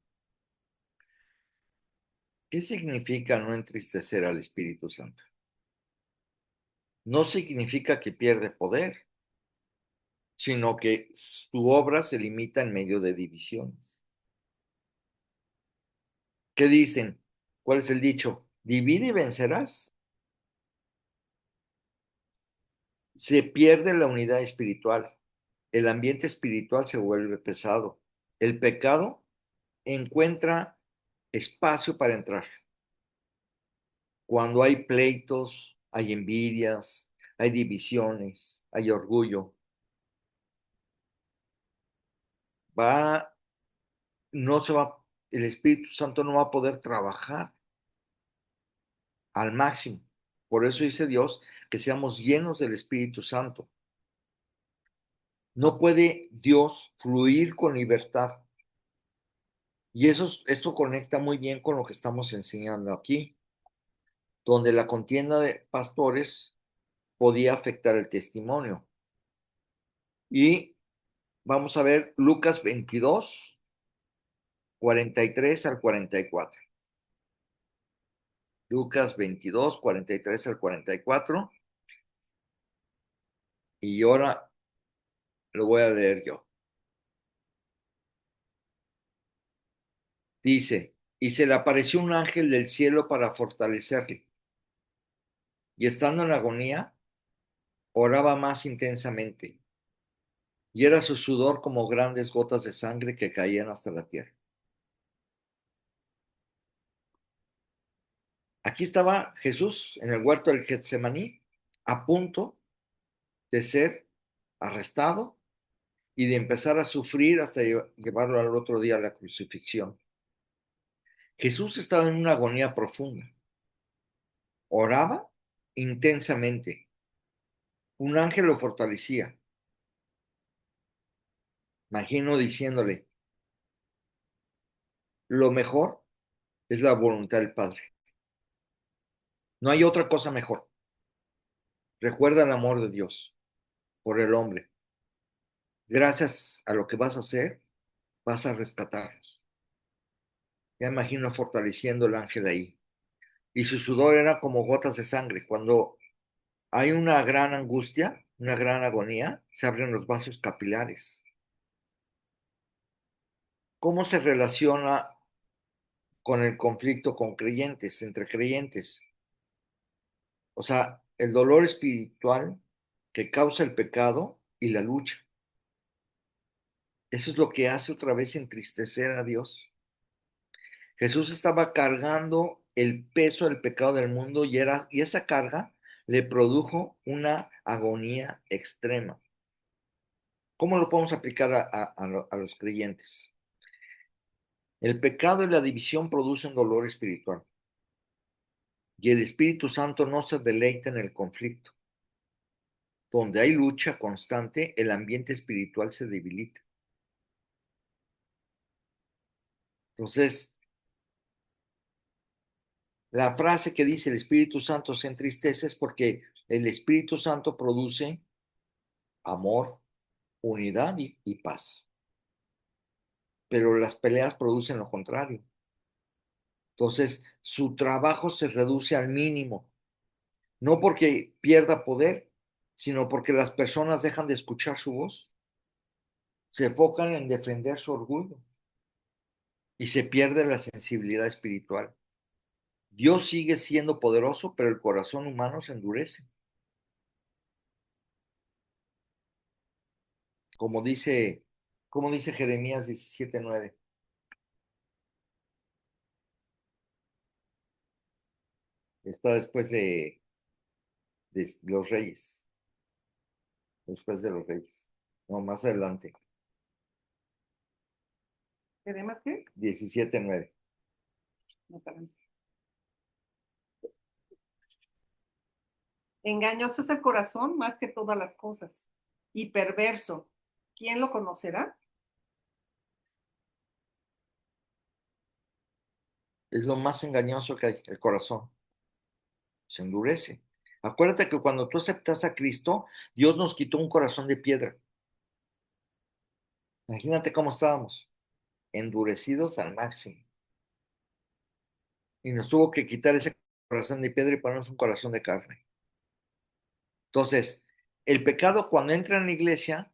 ¿Qué significa no entristecer al Espíritu Santo? No significa que pierde poder, sino que su obra se limita en medio de divisiones. ¿Qué dicen? ¿Cuál es el dicho? Divide y vencerás. Se pierde la unidad espiritual. El ambiente espiritual se vuelve pesado. El pecado encuentra espacio para entrar. Cuando hay pleitos, hay envidias, hay divisiones, hay orgullo, va, no se va, el Espíritu Santo no va a poder trabajar al máximo. Por eso dice Dios que seamos llenos del Espíritu Santo. No puede Dios fluir con libertad. Y esto conecta muy bien con lo que estamos enseñando aquí, donde la contienda de pastores podía afectar el testimonio. Y vamos a ver Lucas 22, 43 al 44. Lucas 22, 43 al 44. Y ahora lo voy a leer yo. Dice, y se le apareció un ángel del cielo para fortalecerle. Y estando en agonía, oraba más intensamente. Y era su sudor como grandes gotas de sangre que caían hasta la tierra. Aquí estaba Jesús en el huerto del Getsemaní, a punto de ser arrestado y de empezar a sufrir hasta llevarlo al otro día a la crucifixión. Jesús estaba en una agonía profunda. Oraba intensamente. Un ángel lo fortalecía. Imagino diciéndole, lo mejor es la voluntad del Padre. No hay otra cosa mejor. Recuerda el amor de Dios por el hombre. Gracias a lo que vas a hacer, vas a rescatarlos. Ya imagino fortaleciendo el ángel ahí. Y su sudor era como gotas de sangre. Cuando hay una gran angustia, una gran agonía, se abren los vasos capilares. ¿Cómo se relaciona con el conflicto con creyentes, entre creyentes? O sea, el dolor espiritual que causa el pecado y la lucha. Eso es lo que hace otra vez entristecer a Dios. Jesús estaba cargando el peso del pecado del mundo y esa carga le produjo una agonía extrema. ¿Cómo lo podemos aplicar a los creyentes? El pecado y la división producen dolor espiritual y el Espíritu Santo no se deleita en el conflicto. Donde hay lucha constante, el ambiente espiritual se debilita. Entonces, la frase que dice el Espíritu Santo se entristece es porque el Espíritu Santo produce amor, unidad y paz. Pero las peleas producen lo contrario. Entonces, su trabajo se reduce al mínimo, no porque pierda poder, sino porque las personas dejan de escuchar su voz, se enfocan en defender su orgullo y se pierde la sensibilidad espiritual. Dios sigue siendo poderoso, pero el corazón humano se endurece. Como dice, como dice Jeremías 17:9. Está después de los reyes. Después de los reyes. No, más adelante. ¿Queremos qué? 17:9. No, perdón. Engañoso es el corazón más que todas las cosas, y perverso. ¿Quién lo conocerá? Es lo más engañoso que hay, el corazón. Se endurece. Acuérdate que cuando tú aceptas a Cristo, Dios nos quitó un corazón de piedra. Imagínate cómo estábamos, endurecidos al máximo. Y nos tuvo que quitar ese corazón de piedra y ponernos un corazón de carne. Entonces, el pecado cuando entra en la iglesia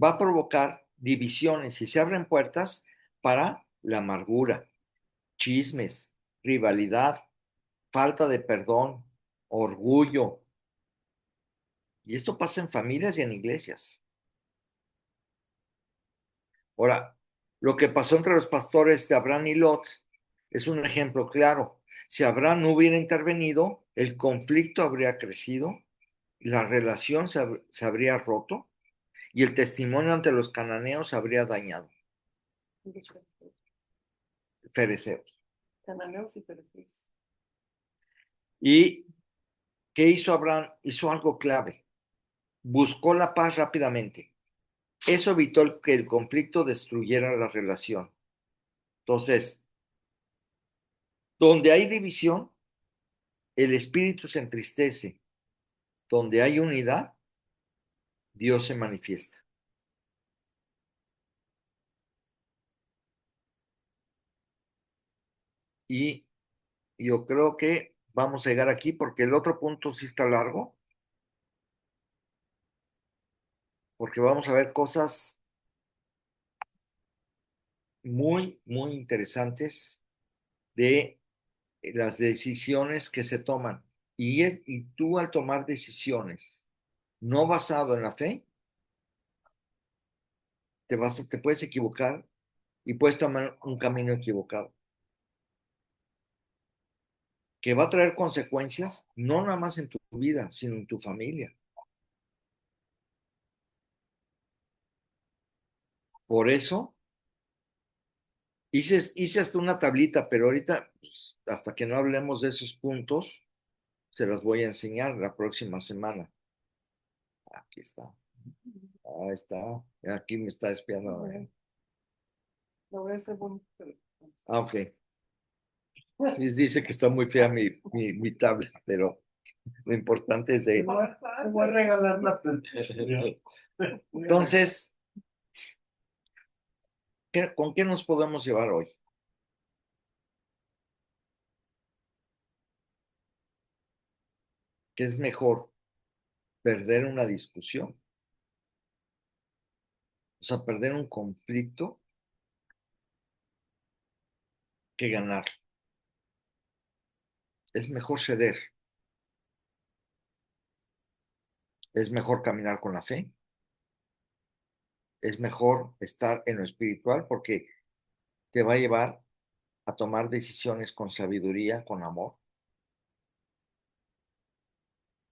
va a provocar divisiones y se abren puertas para la amargura, chismes, rivalidad, falta de perdón, orgullo. Y esto pasa en familias y en iglesias. Ahora, lo que pasó entre los pastores de Abraham y Lot es un ejemplo claro. Si Abraham no hubiera intervenido, el conflicto habría crecido, la relación se habría roto y el testimonio ante los cananeos se habría dañado. Fereceos. Cananeos y fereceos. ¿Y qué hizo Abraham? Hizo algo clave. Buscó la paz rápidamente. Eso evitó que el conflicto destruyera la relación. Entonces, donde hay división, el espíritu se entristece. Donde hay unidad, Dios se manifiesta. Y yo creo que vamos a llegar aquí porque el otro punto sí está largo, porque vamos a ver cosas muy, muy interesantes de las decisiones que se toman. Y tú al tomar decisiones no basado en la fe, te puedes equivocar y puedes tomar un camino equivocado, que va a traer consecuencias no nada más en tu vida, sino en tu familia. Por eso hice hasta una tablita, pero ahorita, pues, hasta que no hablemos de esos puntos, se los voy a enseñar la próxima semana. Aquí está. Ahí está. Aquí me está espiando. Lo voy a hacer bonito. Ok. Sí, dice que está muy fea mi tabla, pero lo importante es de... Te voy a regalar la presentación. Entonces, ¿con qué nos podemos llevar hoy? ¿Qué es mejor perder una discusión? O sea, perder un conflicto que ganar. Es mejor ceder. Es mejor caminar con la fe. Es mejor estar en lo espiritual porque te va a llevar a tomar decisiones con sabiduría, con amor.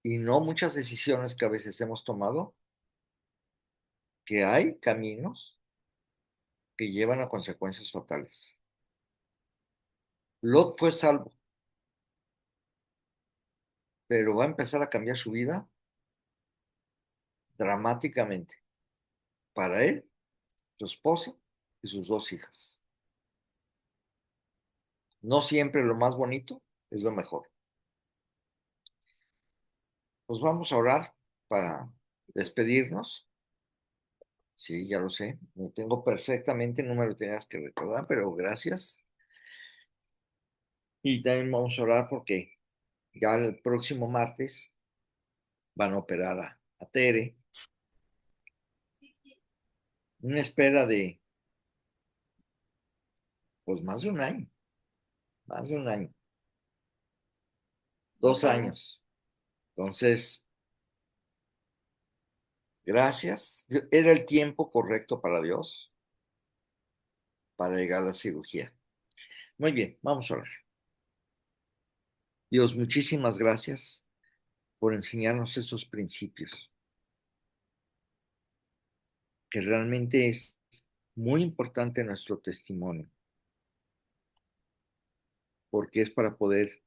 Y no muchas decisiones que a veces hemos tomado, que hay caminos que llevan a consecuencias fatales. Lot fue salvo, pero va a empezar a cambiar su vida dramáticamente para él, su esposa y sus 2 hijas. No siempre lo más bonito es lo mejor. Pues vamos a orar para despedirnos. Sí, ya lo sé. No tengo perfectamente, no me lo tenías que recordar, pero gracias. Y también vamos a orar porque ya el próximo martes van a operar a Tere. Una espera de, pues más de un año, más de un año, 2 años. Entonces, gracias. Era el tiempo correcto para Dios para llegar a la cirugía. Muy bien, vamos a orar. Dios, muchísimas gracias por enseñarnos estos principios, que realmente es muy importante nuestro testimonio, porque es para poder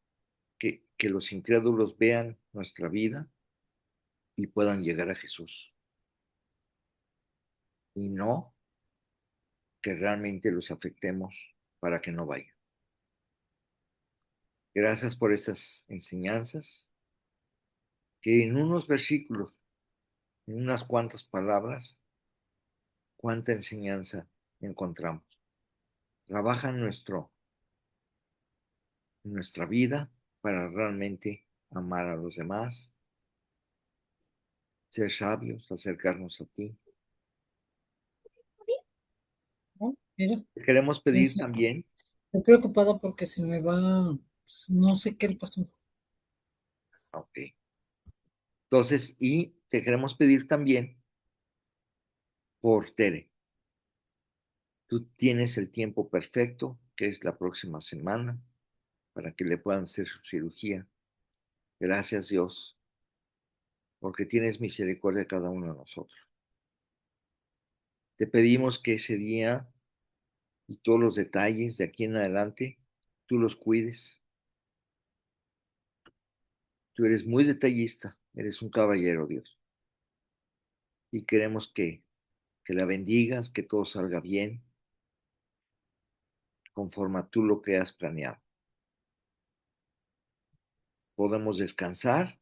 que los incrédulos vean nuestra vida y puedan llegar a Jesús, y no que realmente los afectemos para que no vayan. Gracias por estas enseñanzas, que en unos versículos, en unas cuantas palabras, cuánta enseñanza encontramos. Trabaja en nuestra vida para realmente amar a los demás, ser sabios, acercarnos a ti. ¿No? Mira, Te queremos pedir piensa, también, estoy preocupada porque se me va, no sé qué le pasó. ok, entonces, y te queremos pedir también por Tere. Tú tienes el tiempo perfecto, que es la próxima semana, para que le puedan hacer su cirugía. Gracias, Dios, porque tienes misericordia de cada uno de nosotros. Te pedimos que ese día y todos los detalles de aquí en adelante, tú los cuides. Tú eres muy detallista, eres un caballero, Dios. Y queremos que la bendigas, que todo salga bien, conforme a tú lo que has planeado. Podemos descansar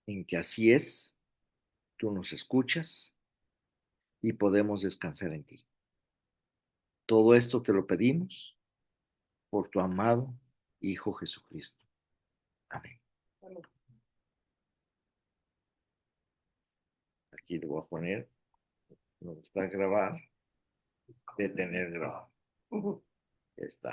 en que así es, tú nos escuchas y podemos descansar en ti. Todo esto te lo pedimos por tu amado Hijo Jesucristo. Amén. Aquí le voy a poner donde está grabar, detener grabar. Ya está.